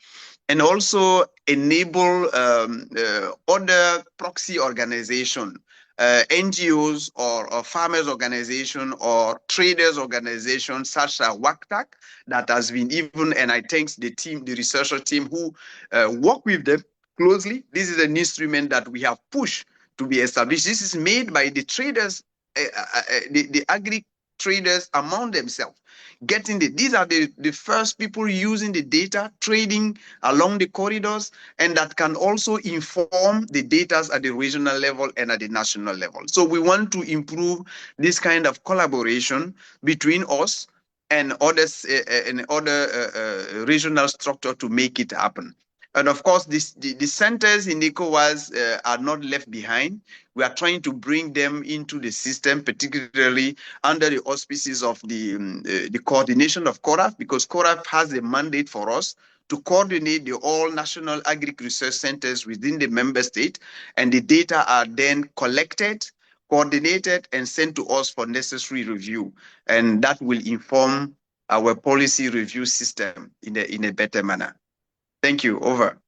and also enable other proxy organizations, NGOs or farmers organization or traders organization such as WACTAC that has been even, and I thank the team, the researcher team who work with them closely. This is an instrument that we have pushed to be established. This is made by the traders, the agri traders among themselves. These are the first people using the data, trading along the corridors, and that can also inform the data at the regional level and at the national level. So we want to improve this kind of collaboration between us and others and other regional structure to make it happen. And of course, the centers in ECOWAS are not left behind. We are trying to bring them into the system, particularly under the auspices of the coordination of CORAF, because CORAF has a mandate for us to coordinate the all national agri research centers within the member state, and the data are then collected, coordinated, and sent to us for necessary review. And that will inform our policy review system in a better manner. Thank you. Over.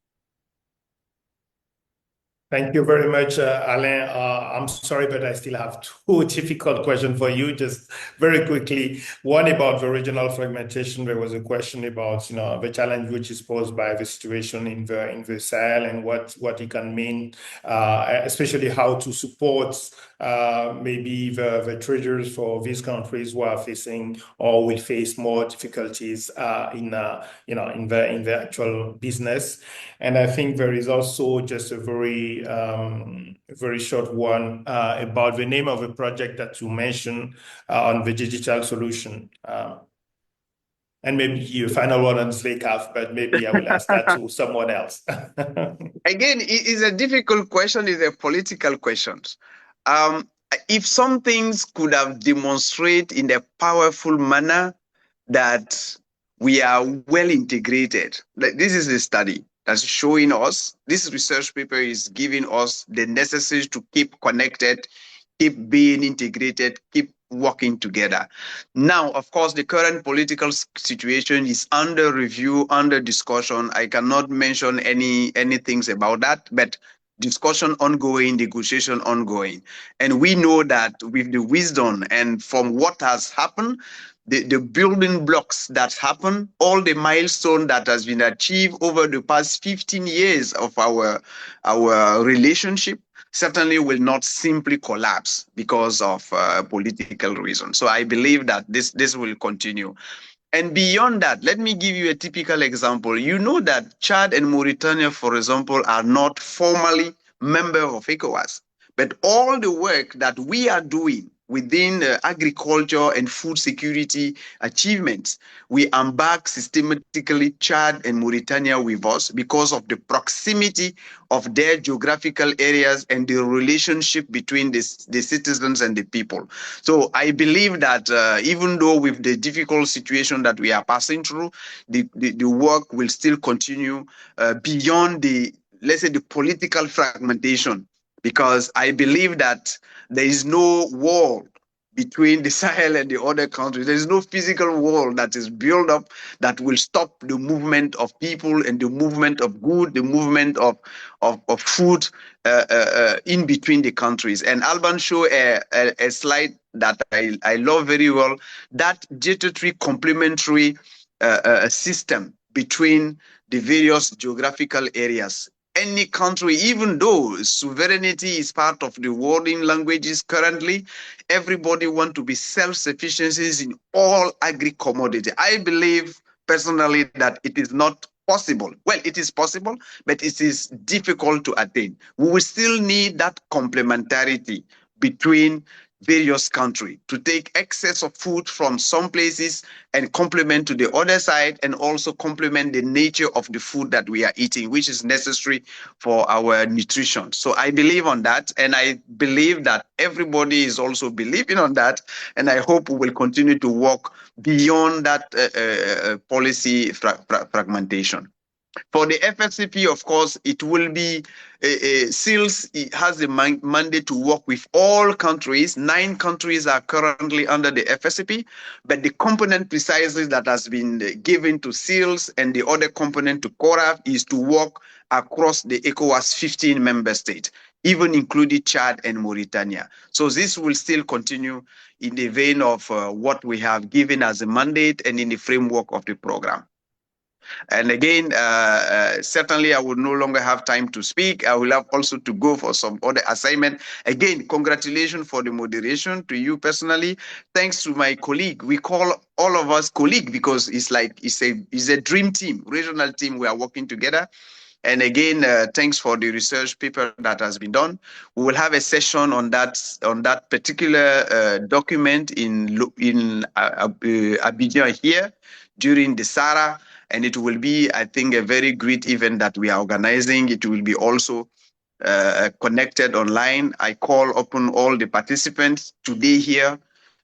Thank you very much, Alain. I'm sorry, but I still have two difficult questions for you, just very quickly. One about the regional fragmentation. There was a question about, the challenge which is posed by the situation in the Sahel and what it can mean, especially how to support maybe the traders for these countries who are facing or will face more difficulties in the actual business. And I think there is also just a very short one about the name of the project that you mentioned on the digital solution. And maybe a final one on SLACAF, but maybe I will ask that to someone else. Again, it is a difficult question, it's a political question. If some things could have demonstrated in a powerful manner that we are well integrated, like this is a study that's showing us, this research paper is giving us the necessary to keep connected, keep being integrated, keep working together. Now, of course, the current political situation is under review, under discussion. I cannot mention any things about that, but discussion ongoing, negotiation ongoing. And we know that with the wisdom and from what has happened, the building blocks that happen, all the milestone that has been achieved over the past 15 years of our relationship certainly will not simply collapse because of political reasons. So I believe that this will continue. And beyond that, let me give you a typical example. You know that Chad and Mauritania, for example, are not formally members of ECOWAS, but all the work that we are doing within agriculture and food security achievements, we embark systematically Chad and Mauritania with us because of the proximity of their geographical areas and the relationship between the citizens and the people. So I believe that even though with the difficult situation that we are passing through, the work will still continue beyond the, let's say, the political fragmentation, because I believe that there is no wall between the Sahel and the other countries. There is no physical wall that is built up that will stop the movement of people and the movement of good, the movement of food in between the countries. And Alban showed a slide that I love very well, that dietary complementary system between the various geographical areas. Any country, even though sovereignty is part of the working languages currently, everybody wants to be self-sufficiencies in all agri-commodity. I believe personally that it is not possible. Well, it is possible, but it is difficult to attain. We will still need that complementarity between various countries to take excess of food from some places and complement to the other side, and also complement the nature of the food that we are eating, which is necessary for our nutrition. So I believe on that, and I believe that everybody is also believing on that, and I hope we will continue to work beyond that policy fragmentation. For the FSCP, of course, it will be, SEALS has the mandate to work with all countries. 9 countries are currently under the FSCP, but the component precisely that has been given to SEALS and the other component to CORAF is to work across the ECOWAS 15 member states, even including Chad and Mauritania. So this will still continue in the vein of what we have given as a mandate and in the framework of the program. And again, certainly I will no longer have time to speak. I will have also to go for some other assignment. Again, congratulations for the moderation to you personally. Thanks to my colleague. We call all of us colleague because it's like it's a dream team, regional team. We are working together. And again, thanks for the research paper that has been done. We will have a session on that particular document in Abidjan here during the SARA. And it will be, I think, a very great event that we are organizing. It will be also connected online. I call upon all the participants today here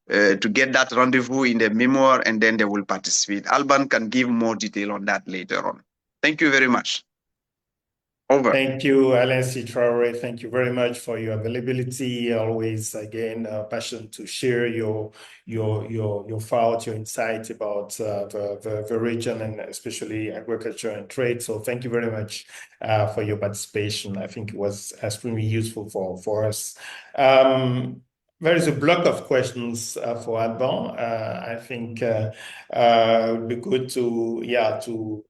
to get that rendezvous in the memoir, and then they will participate. Alban can give more detail on that later on. Thank you very much. Over. Thank you, Alain C. Traore. Thank you very much for your availability. Always, again, passion to share your thoughts, your insights about the region and especially agriculture and trade. So thank you very much for your participation. I think it was extremely useful for us. There is a block of questions for Alban. I think it would be good to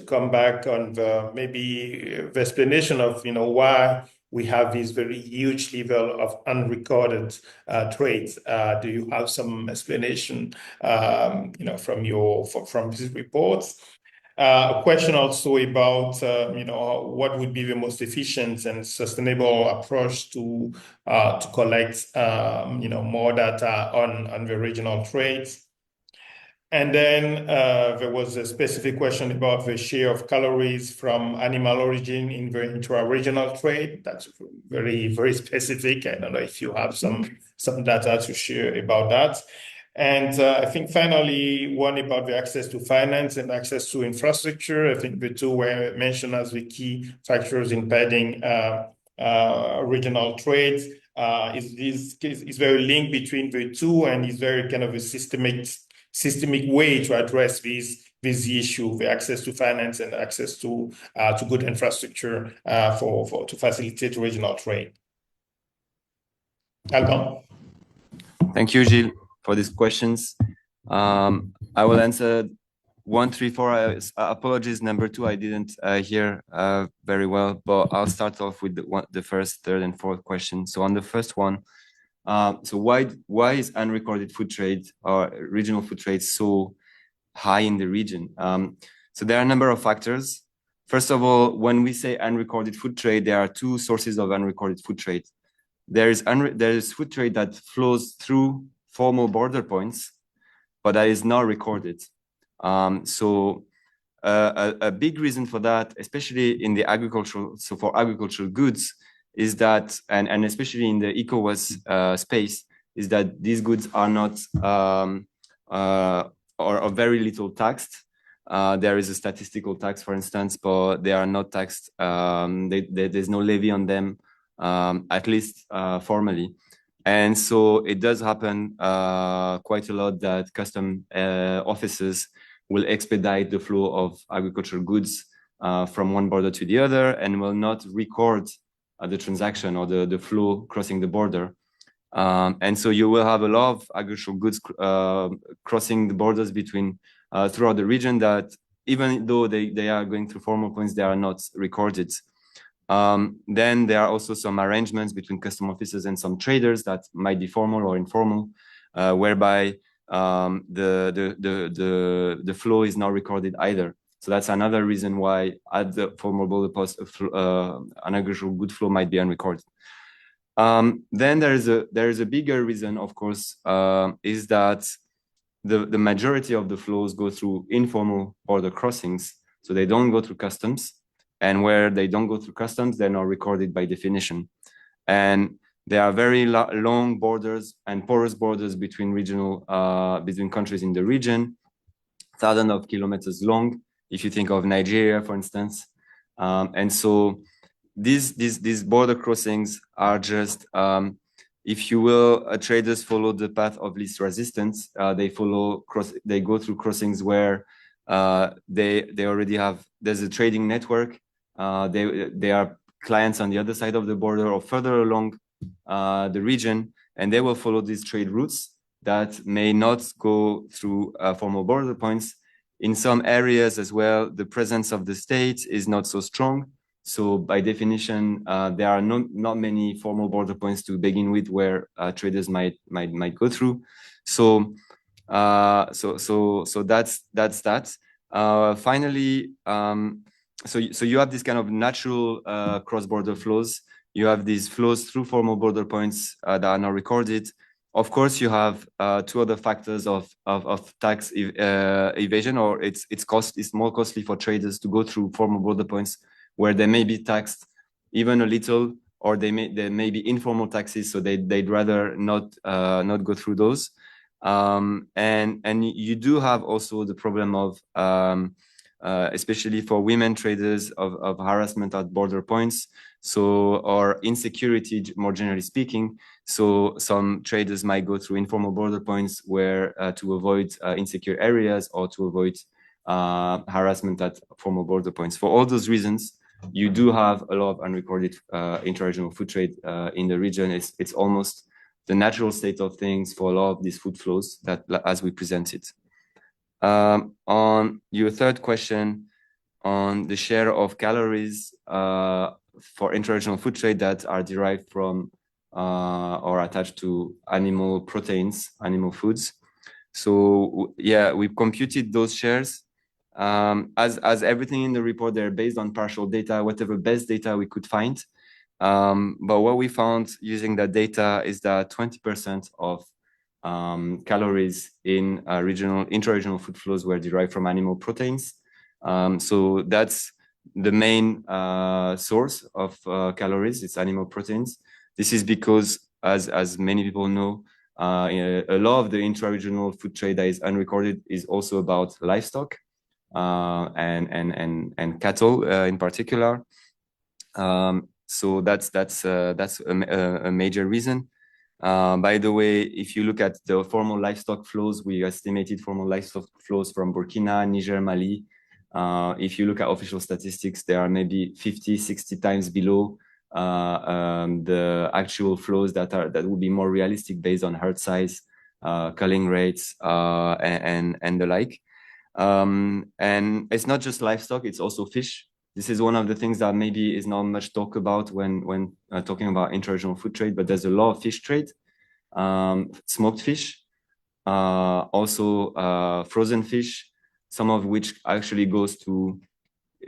come back on maybe the explanation of why we have this very huge level of unrecorded trades. Do you have some explanation from these reports? A question also about what would be the most efficient and sustainable approach to collect more data on the regional trades. And then there was a specific question about the share of calories from animal origin in the intra-regional trade. That's very, very specific. I don't know if you have some data to share about that. And I think finally, one about the access to finance and access to infrastructure. I think the two were mentioned as the key factors impeding regional trades. Is there a link between the two, and is there kind of a systemic way to address this issue, the access to finance and access to good infrastructure to facilitate regional trade? Alban? Thank you, Gilles, for these questions. I will answer 1, 3, 4. Apologies, number 2, I didn't hear very well, but I'll start off with the first, third, and fourth question. So on the first one, so why is unrecorded food trade or regional food trade so high in the region? So there are a number of factors. First of all, when we say unrecorded food trade, there are two sources of unrecorded food trade. There is food trade that flows through formal border points, but that is not recorded. So a big reason for that, especially in the agricultural, so for agricultural goods, is that, and especially in the ECOWAS space, is that these goods are not or very little taxed. There is a statistical tax, for instance, but they are not taxed. There's no levy on them, at least formally. And so it does happen quite a lot that custom officers will expedite the flow of agricultural goods from one border to the other and will not record the transaction or the flow crossing the border. And so you will have a lot of agricultural goods crossing the borders between throughout the region that even though they are going through formal points, they are not recorded. Then there are also some arrangements between custom officers and some traders that might be formal or informal, whereby the flow is not recorded either. So that's another reason why at the formal border post, an agricultural good flow might be unrecorded. Then there is a bigger reason, of course, is that the majority of the flows go through informal border crossings, so they don't go through customs. And where they don't go through customs, they're not recorded by definition. And there are very long borders and porous borders between between countries in the region, thousands of kilometers long, if you think of Nigeria, for instance. And so these border crossings are just, if you will, traders follow the path of least resistance. They go through crossings where they already have, there's a trading network. They are clients on the other side of the border or further along the region, and they will follow these trade routes that may not go through formal border points. In some areas as well, the presence of the state is not so strong. So by definition, there are not many formal border points to begin with where traders might go through. So that's that. Finally, so you have this kind of natural cross-border flows. You have these flows through formal border points that are not recorded. Of course, you have two other factors of tax evasion, or it's more costly for traders to go through formal border points where they may be taxed even a little, or there may be informal taxes, so they'd rather not go through those. And you do have also the problem of especially for women traders of harassment at border points. So, or insecurity, more generally speaking. So some traders might go through informal border points where to avoid insecure areas or to avoid harassment at formal border points. For all those reasons, you do have a lot of unrecorded inter-regional food trade in the region. It's almost the natural state of things for a lot of these food flows that, as we presented. On your third question on the share of calories for inter-regional food trade that are derived from or attached to animal proteins, animal foods. So yeah, we've computed those shares. As everything in the report, they're based on partial data, whatever best data we could find. But what we found using that data is that 20% of calories in intra-regional food flows were derived from animal proteins. So that's the main source of calories, it's animal proteins. This is because, as many people know, a lot of the intra-regional food trade that is unrecorded is also about livestock and cattle in particular. So that's a major reason. By the way, if you look at the formal livestock flows, we estimated formal livestock flows from Burkina, Niger, Mali. If you look at official statistics, they are maybe 50, 60 times below the actual flows that would be more realistic based on herd size, culling rates, and the like. And it's not just livestock, it's also fish. This is one of the things that maybe is not much talked about when talking about inter-regional food trade, but there's a lot of fish trade, smoked fish, also frozen fish, some of which actually goes to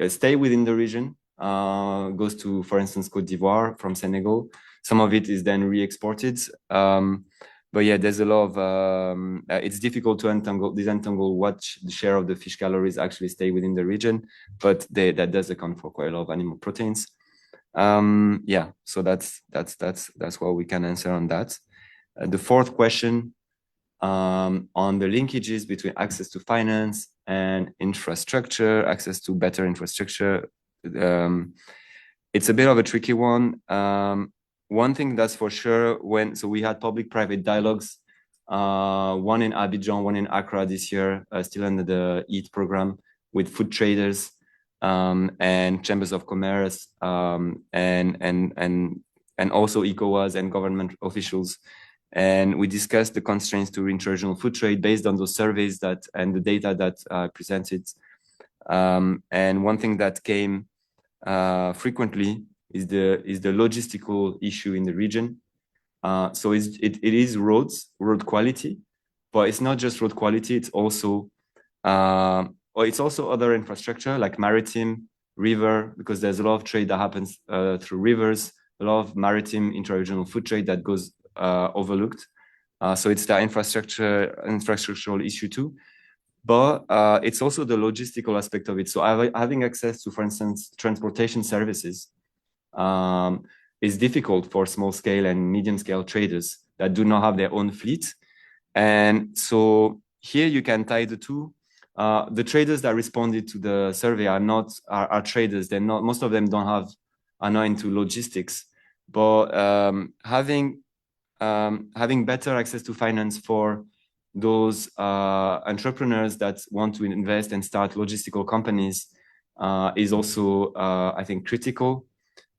stay within the region, goes to, for instance, Côte d'Ivoire from Senegal. Some of it is then re-exported. But yeah, there's a lot of, it's difficult to disentangle what the share of the fish calories actually stay within the region, but that does account for quite a lot of animal proteins. Yeah, so that's what we can answer on that. The fourth question on the linkages between access to finance and infrastructure, access to better infrastructure. It's a bit of a tricky one. One thing that's for sure, so we had public-private dialogues, one in Abidjan, one in Accra this year, still under the EAT program, with food traders and chambers of commerce and also ECOWAS and government officials. And we discussed the constraints to inter-regional food trade based on those surveys and the data that I presented. And one thing that came frequently is the logistical issue in the region. So it is road quality, but it's not just road quality. It's also other infrastructure like maritime, river, because there's a lot of trade that happens through rivers. A lot of maritime intra-regional food trade that goes overlooked. So it's the infrastructural issue too. But it's also the logistical aspect of it. So having access to, for instance, transportation services is difficult for small scale and medium scale traders that do not have their own fleet. And so here you can tie the two. The traders that responded to the survey are traders. They're not, most of them are not into logistics, but having better access to finance for those entrepreneurs that want to invest and start logistical companies is also, I think, critical.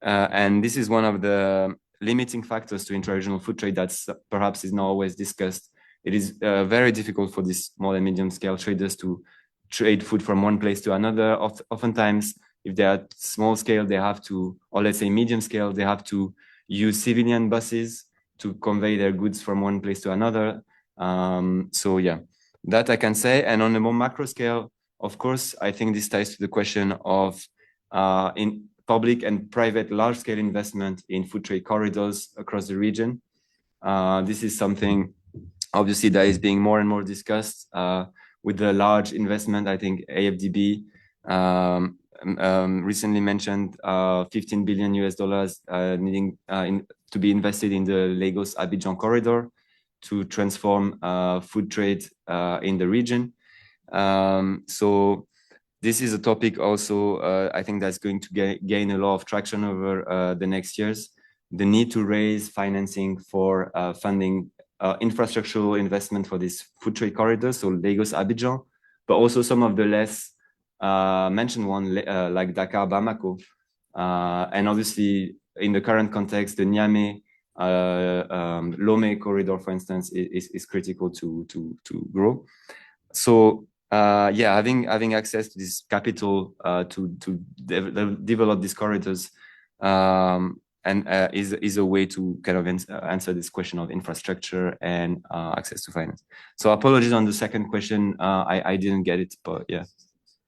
And this is one of the limiting factors to inter-regional food trade that's perhaps is not always discussed. It is very difficult for these small and medium scale traders to trade food from one place to another. Oftentimes, if they are small scale, they have to, or let's say medium scale, they have to use civilian buses to convey their goods from one place to another. So yeah, that I can say. And on a more macro scale, of course, I think this ties to the question of in public and private large-scale investment in food trade corridors across the region. This is something, obviously, that is being more and more discussed with the large investment. I think AFDB recently mentioned $15 billion needing to be invested in the Lagos-Abidjan corridor to transform food trade in the region. So this is a topic also, I think that's going to gain a lot of traction over the next years. The need to raise financing for funding infrastructural investment for this food trade corridor, so Lagos, Abidjan, but also some of the less mentioned one, like Dakar, Bamako. And obviously, in the current context, the Niamey, Lomé corridor, for instance, is critical to grow. So yeah, having access to this capital to develop these corridors is a way to kind of answer this question of infrastructure and access to finance. So apologies on the second question, I didn't get it, but yeah,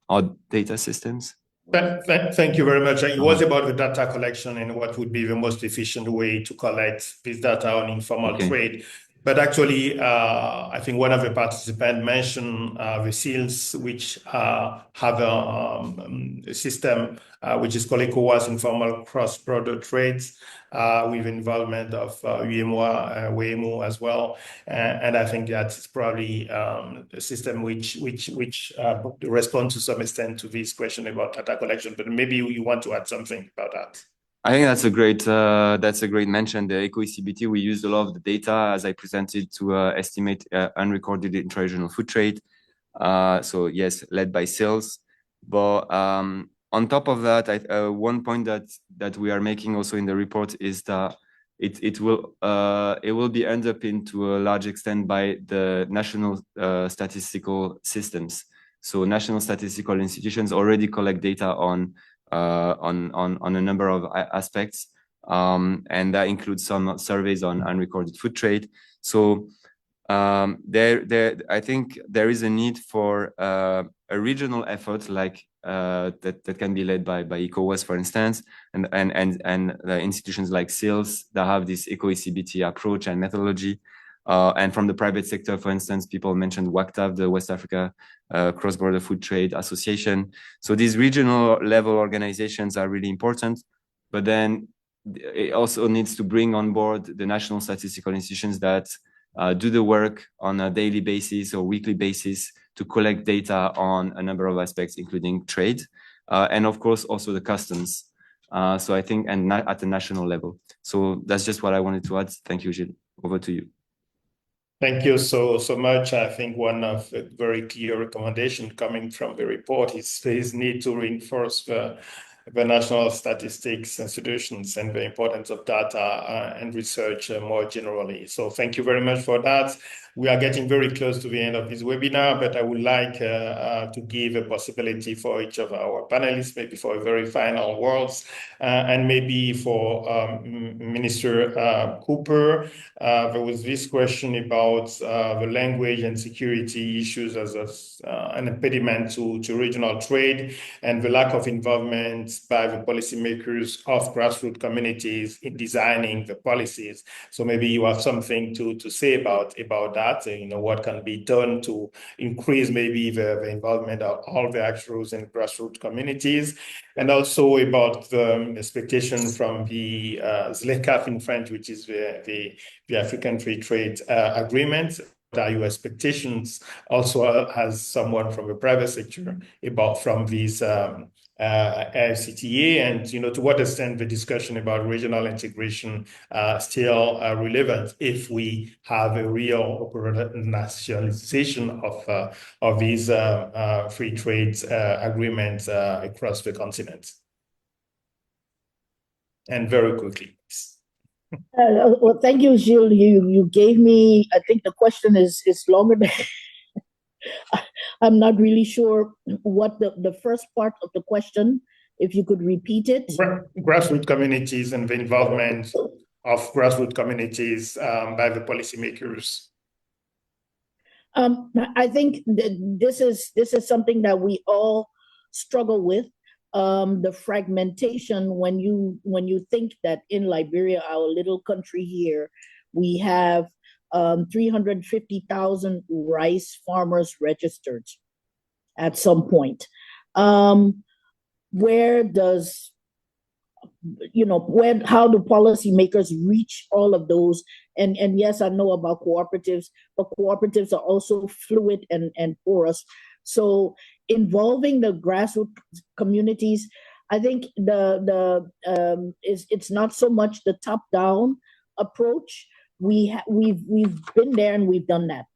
our data systems. Thank you very much. It was about the data collection and what would be the most efficient way to collect this data on informal trade. But actually, I think one of the participants mentioned the seals, which have a system which is called ECOWAS, informal cross-border trades, with involvement of UEMOA, WEMO as well. And I think that's probably a system which responds to some extent to this question about data collection. But maybe you want to add something about that. I think that's a great mention. The ECOWAS, we used a lot of the data as I presented to estimate unrecorded intra-regional food trade. So yes, led by sales. But on top of that, one point that we are making also in the report is that it will be underpinned to a large extent by the national statistical systems. So national statistical institutions already collect data on a number of aspects, and that includes some surveys on unrecorded food trade. So I think there is a need for a regional effort like that can be led by ECOWAS, for instance, and the institutions like SILS that have this ECOWAS approach and methodology. And from the private sector, for instance, people mentioned WACTAF, the West Africa Cross-Border Food Trade Association. So these regional level organizations are really important, but then it also needs to bring on board the national statistical institutions that do the work on a daily basis or weekly basis to collect data on a number of aspects, including trade, and of course, also the customs. So I think, and at the national level. So that's just what I wanted to add. Thank you, Gilles. Over to you. Thank you so much. I think one of the very clear recommendations coming from the report is this need to reinforce the national statistics institutions and the importance of data and research more generally. So thank you very much for that. We are getting very close to the end of this webinar, but I would like to give a possibility for each of our panelists, maybe for a very final words, and maybe for Minister Cooper. There was this question about the language and security issues as an impediment to regional trade and the lack of involvement by the policymakers of grassroots communities in designing the policies. So maybe you have something to say about that. You know, what can be done to increase maybe the involvement of all the actors in grassroots communities, and also about the expectation from the ZLECAf in French, which is the African Free Trade Agreement. What are your expectations also as someone from the private sector from these CTA, and to what extent the discussion about regional integration still relevant if we have a real nationalization of these free trade agreements across the continent. And very quickly, please. Well, thank you, Gilles. You gave me, I think the question is longer than I'm not really sure what the first part of the question, if you could repeat it. Grassroots communities and the involvement of grassroots communities by the policymakers. I think this is something that we all struggle with. The fragmentation when you think that in Liberia, our little country here, we have 350,000 rice farmers registered at some point. How do policymakers reach all of those? And yes, I know about cooperatives, but cooperatives are also fluid and porous. So involving the grassroots communities, I think it's not so much the top-down approach. We've been there and we've done that.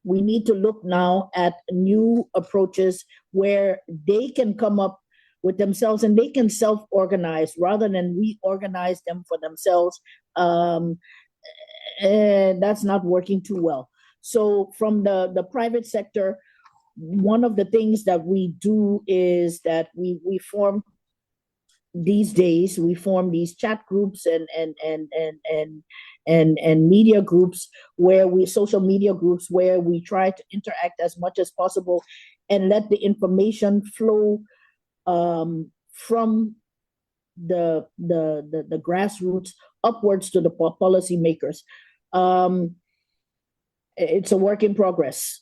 We need to look now at new approaches where they can come up with themselves and they can self-organize rather than we organize them for themselves. And that's not working too well. So from the private sector, one of the things that we do is that we form these days, we form these chat groups and media groups social media groups where we try to interact as much as possible and let the information flow from the grassroots upwards to the policymakers. It's a work in progress.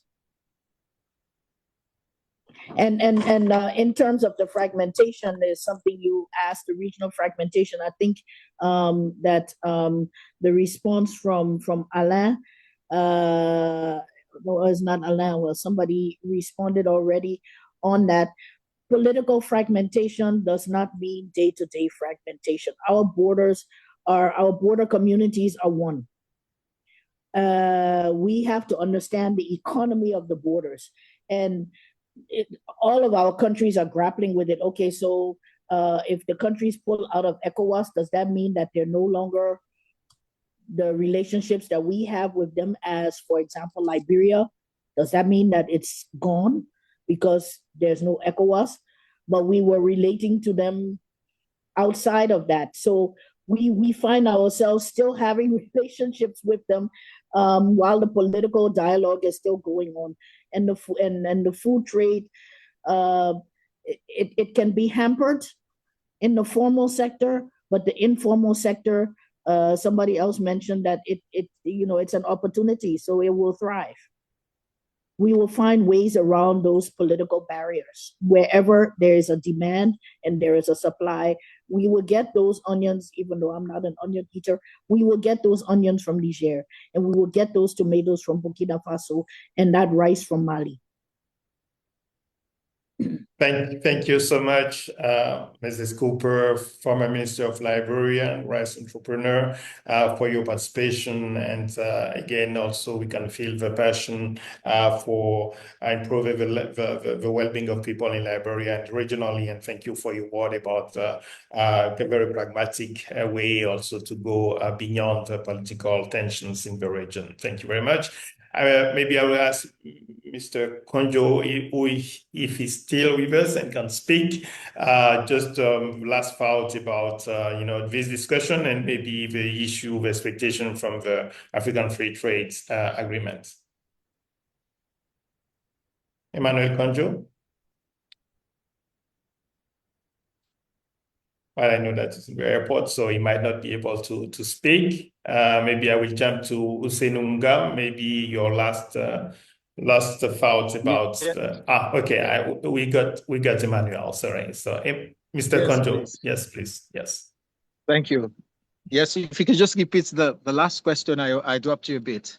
And in terms of the fragmentation, there's something you asked, the regional fragmentation. I think that the response from Alain, well, it's not Alain, well, somebody responded already on that. Political fragmentation does not mean day-to-day fragmentation. Our border communities are one. We have to understand the economy of the borders, and all of our countries are grappling with it. Okay, so if the countries pull out of ECOWAS, does that mean that they're no longer the relationships that we have with them as, for example, Liberia? Does that mean that it's gone because there's no ECOWAS? But we were relating to them outside of that. So we find ourselves still having relationships with them while the political dialogue is still going on. And the food trade, it can be hampered in the formal sector, but the informal sector, somebody else mentioned that it's an opportunity, so it will thrive. We will find ways around those political barriers. Wherever there is a demand and there is a supply, we will get those onions, even though I'm not an onion eater, we will get those onions from Niger, and we will get those tomatoes from Burkina Faso, and that rice from Mali. Thank you so much, Mrs. Cooper, former Minister of Liberia and rice entrepreneur, for your participation. And again, also we can feel the passion for improving the well-being of people in Liberia and regionally. And thank you for your word about the very pragmatic way also to go beyond the political tensions in the region. Thank you very much. Maybe I will ask Mr. Konjo if he's still with us and can speak. Just last thought about this discussion and maybe the issue of expectation from the African Free Trade Agreement. Emmanuel Konjo. Well, I know that it's in the airport, so he might not be able to speak. Maybe I will jump to Usenunga. Maybe your last thoughts about okay. We got Emmanuel. Sorry. So Mr. Konjo, yes, please. Yes. Thank you. Yes, if you could just repeat the last question, I dropped you a bit.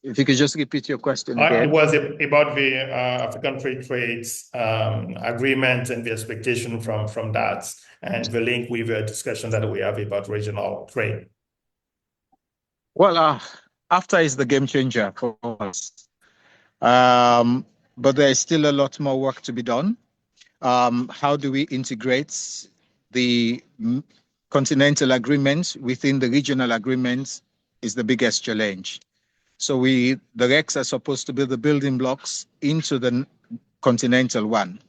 If you could just repeat your question again. It was about the African Free Trade Agreement and the expectation from that, and the link with the discussion that we have about regional trade. Well, AFTA is the game changer for us, but there is still a lot more work to be done. How do we integrate the continental agreements within the regional agreements is the biggest challenge. So the RECs are supposed to be the building blocks into the continental one.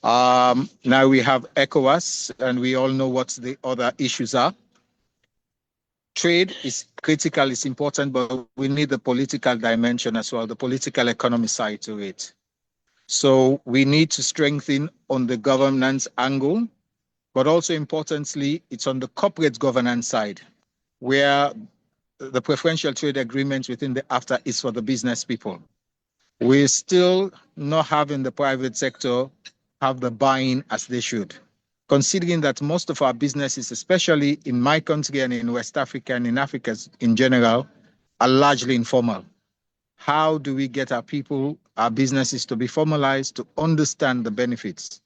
Now we have ECOWAS, and we all know what the other issues are. Trade is critical, it's important, but we need the political dimension as well, the political economy side to it. So we need to strengthen on the governance angle, but also importantly, it's on the corporate governance side, where the preferential trade agreement within the AFTA is for the business people. We're still not having the private sector have the buy-in as they should, considering that most of our businesses, especially in my country and in West Africa and in Africa in general, are largely informal. How do we get our people our businesses to be formalized, to understand the benefits.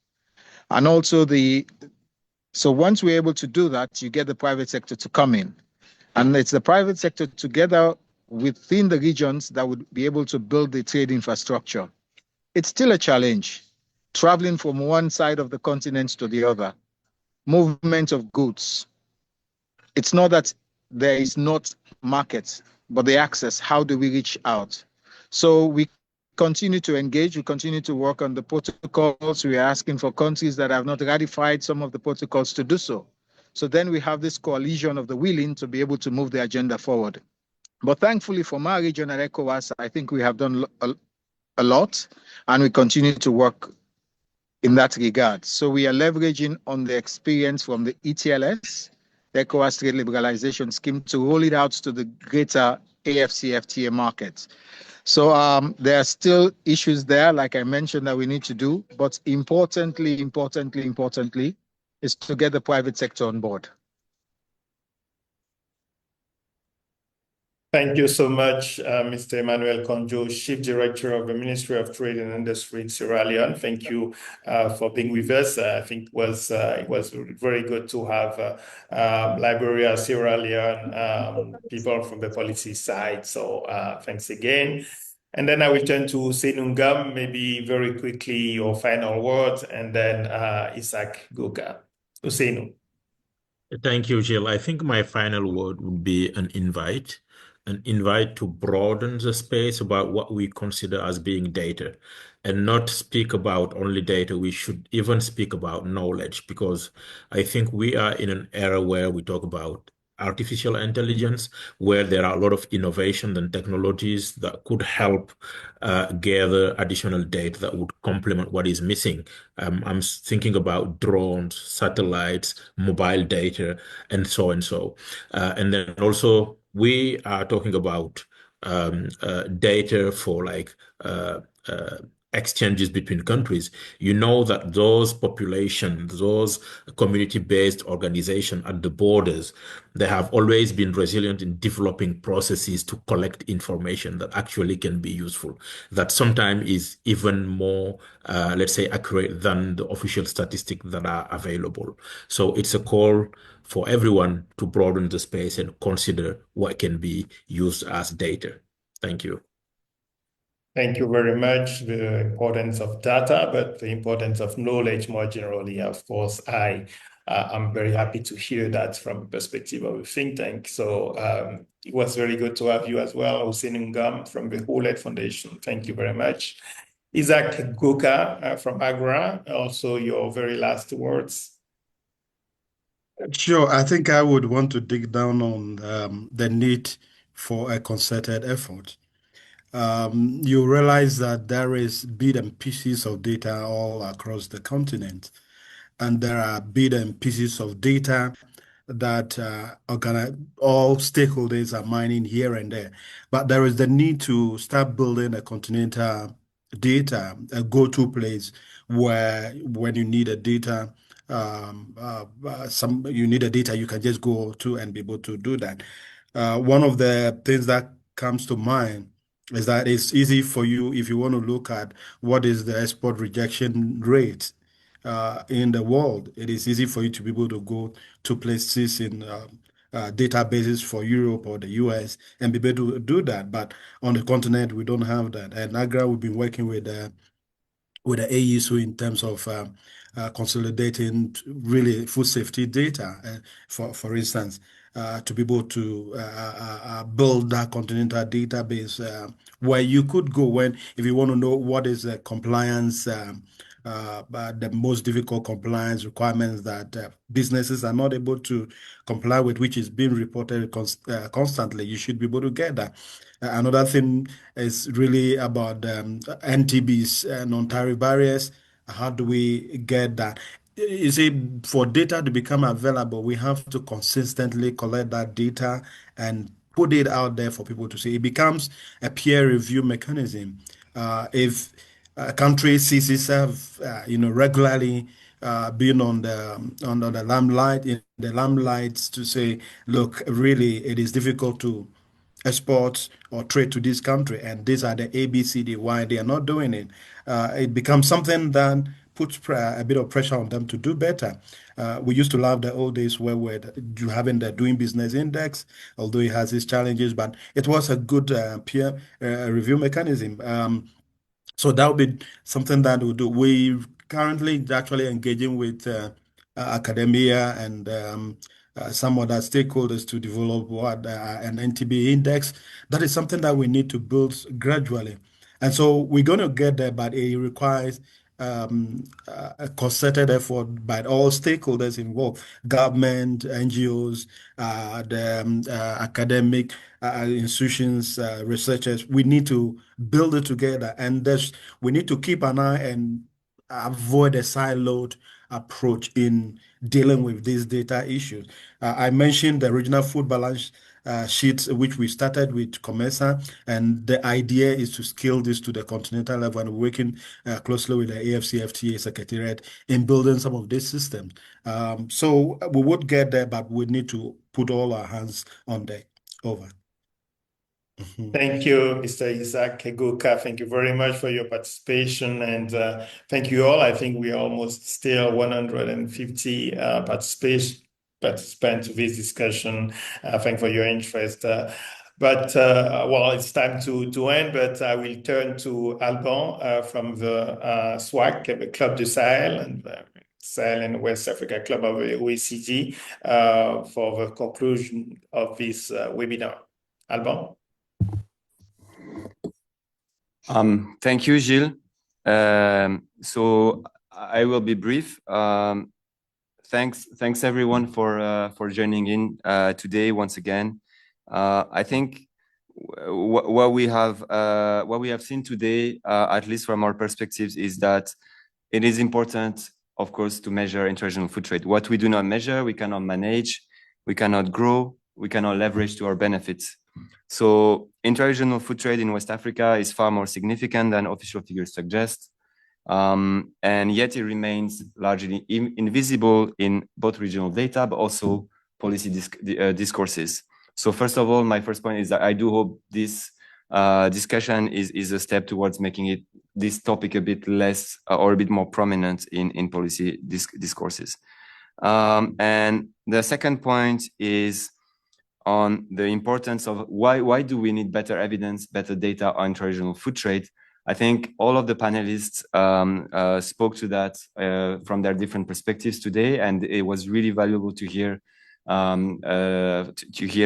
And also so once we're able to do that, you get the private sector to come in. And it's the private sector together within the regions that would be able to build the trade infrastructure. It's still a challenge, traveling from one side of the continent to the other, movement of goods. It's not that there is not markets, but the access, how do we reach out? So we continue to engage, we continue to work on the protocols. We are asking for countries that have not ratified some of the protocols to do so. So then we have this coalition of the willing to be able to move the agenda forward. But thankfully from our region at ECOWAS, I think we have done a lot, and we continue to work in that regard. So we are leveraging on the experience from the ETLS, the ECOWAS Trade Liberalization Scheme, to roll it out to the greater AFCFTA markets. So there are still issues there, like I mentioned, that we need to do, but importantly, is to get the private sector on board. Thank you so much, Mr. Emmanuel Konjo, Chief Director of the Ministry of Trade and Industry in Sierra Leone. Thank you for being with us. I think it was very good to have Liberia, Sierra Leone, people from the policy side. So thanks again. And then I will turn to Ousseynou Ngam, maybe very quickly your final words, and then Isaac Goka. Ousseynou. Thank you, Jill. I think my final word would be an invite to broaden the space about what we consider as being data, and not speak about only data. We should even speak about knowledge, because I think we are in an era where we talk about artificial intelligence, where there are a lot of innovations and technologies that could help gather additional data that would complement what is missing. I'm thinking about drones, satellites, mobile data, and so and so. And then also we are talking about data for like exchanges between countries. You know that those populations, those community-based organizations at the borders, they have always been resilient in developing processes to collect information that actually can be useful, that sometimes is even more, let's say, accurate than the official statistics that are available. So it's a call for everyone to broaden the space and consider what can be used as data. Thank you. Thank you very much. The importance of data, but the importance of knowledge more generally. Of course, I'm very happy to hear that from the perspective of a think tank. So it was very good to have you as well, Ousseynou Ngam from the Hewlett Foundation. Thank you very much. Isaac Goka from Agra, also your very last words. Sure. I think I would want to dig down on the need for a concerted effort. You realize that there is bits and pieces of data all across the continent, and there are bits and pieces of data that all stakeholders are mining here and there. But there is the need to start building a continental data, a go-to place where when you need a data, you need a data you can just go to and be able to do that. One of the things that comes to mind is that it's easy for you, if you want to look at what is the export rejection rate in the world, it is easy for you to be able to go to places in databases for Europe or the US and be able to do that. But on the continent, we don't have that. And Agra, we've been working with the AESO in terms of consolidating really food safety data, for instance, to be able to build that continental database where you could go if you want to know what is the compliance, the most difficult compliance requirements that businesses are not able to comply with, which is being reported constantly. You should be able to get that. Another thing is really about NTBs, non-tariff barriers. How do we get that? You see, for data to become available, we have to consistently collect that data and put it out there for people to see. It becomes a peer review mechanism. If a country sees itself, regularly being on the limelight, to say, look, really, it is difficult to export or trade to this country, and these are the ABCD why they are not doing it. It becomes something that puts a bit of pressure on them to do better. We used to love the old days where we're having the doing business index, although it has its challenges, but it was a good peer review mechanism. So that would be something that we'll do. We currently actually engaging with academia and some other stakeholders to develop what an NTB index. That is something that we need to build gradually. And so we're going to get there, but it requires a concerted effort by all stakeholders involved, government, NGOs, the academic institutions, researchers. We need to build it together, and we need to keep an eye and avoid a siloed approach in dealing with these data issues. I mentioned the regional food balance sheets, which we started with COMESA, and the idea is to scale this to the continental level, and working closely with the AFCFTA Secretariat in building some of these systems. So we would get there, but we need to put all our hands on deck. Over. Thank you, Mr. Isaac Eguka. Thank you very much for your participation, and thank you all. I think we are almost still 150 participants to this discussion. Thank you for your interest. Well, it's time to end, but I will turn to Alban from the SWAC, the Club du Sahel, and Sahel and West Africa Club of the OECD for the conclusion of this webinar. Alban? Thank you, Gilles. So I will be brief. Thanks everyone for joining in today once again. I think what we have seen today, at least from our perspectives, is that it is important, of course, to measure interregional food trade. What we do not measure, we cannot manage, we cannot grow, we cannot leverage to our benefits. So interregional food trade in West Africa is far more significant than official figures suggest. And yet it remains largely invisible in both regional data, but also policy discourses. So first of all, my first point is that I do hope this discussion is a step towards making this topic a bit less or a bit more prominent in policy discourses. And the second point is on the importance of why do we need better evidence, better data on interregional food trade. I think all of the panelists spoke to that from their different perspectives today, and it was really valuable to hear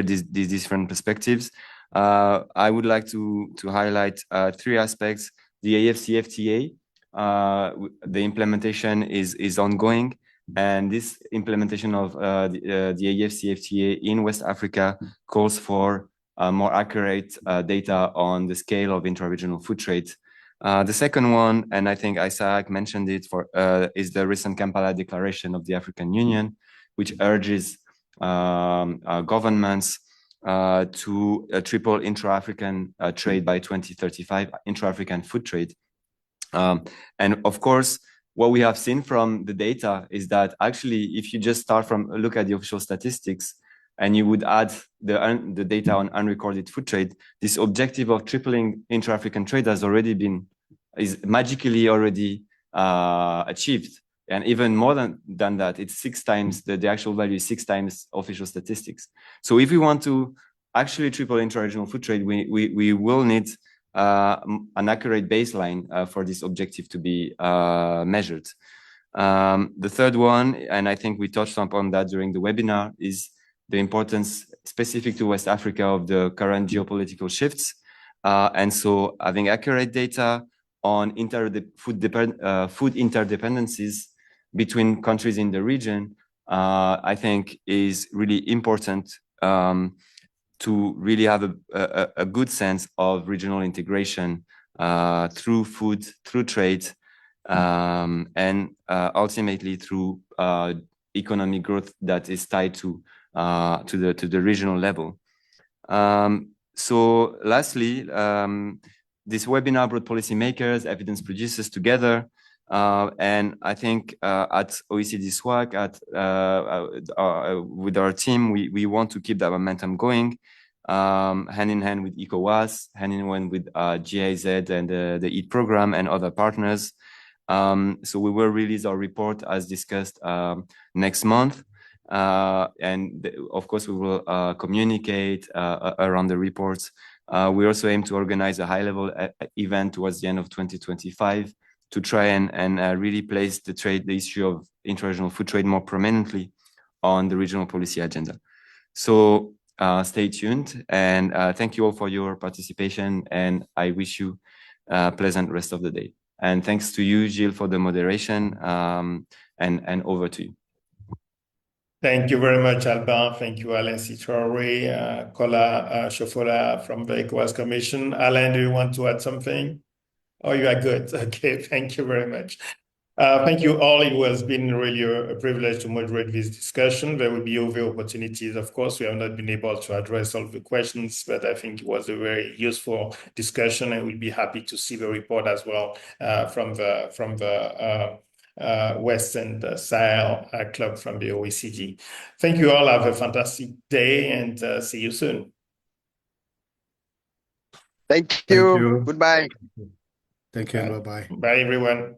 these different perspectives. I would like to highlight three aspects. The AFCFTA, the implementation is ongoing. And this implementation of the AFCFTA in West Africa calls for more accurate data on the scale of intra-regional food trade. The second one, and I think Isaac mentioned it, is the recent Kampala Declaration of the African Union, which urges governments to triple intra-African trade by 2035, intra-African food trade. And of course, what we have seen from the data is that actually, if you just start from look at the official statistics and you would add the data on unrecorded food trade, this objective of tripling intra-African trade is magically already achieved. And even more than that, it's 6 times, the actual value is 6 times official statistics. So if we want to actually triple intra-regional food trade, we will need an accurate baseline for this objective to be measured. The third one, and I think we touched upon that during the webinar, is the importance specific to West Africa of the current geopolitical shifts. And so having accurate data on food interdependencies between countries in the region, I think is really important to really have a good sense of regional integration through food, through trade, and ultimately through economic growth that is tied to the regional level. So lastly, this webinar brought policymakers, evidence producers together. And I think at OECD SWAC, with our team, we want to keep that momentum going. hand in hand with ECOWAS, hand in hand with GIZ and the EAT program and other partners. So we will release our report as discussed next month. Of course, we will communicate around the reports. We also aim to organize a high-level event towards the end of 2025 to try and really place the issue of interregional food trade more prominently on the regional policy agenda. So stay tuned, and thank you all for your participation, and I wish you a pleasant rest of the day. And thanks to you, Gilles, for the moderation, and over to you. Thank you very much, Albin. Thank you, Alain Citraore, Kola Shofola from the ECOWAS Commission. Alain, do you want to add something? Oh, you are good. Okay, thank you very much. Thank you all. It has been really a privilege to moderate this discussion. There will be other opportunities. Of course, we have not been able to address all the questions, but I think it was a very useful discussion, and we'll be happy to see the report as well from the West and Sahel Club from the OECD. Thank you all. Have a fantastic day, and see you soon. Thank you. Goodbye. Thank you. Bye-bye. Bye, everyone.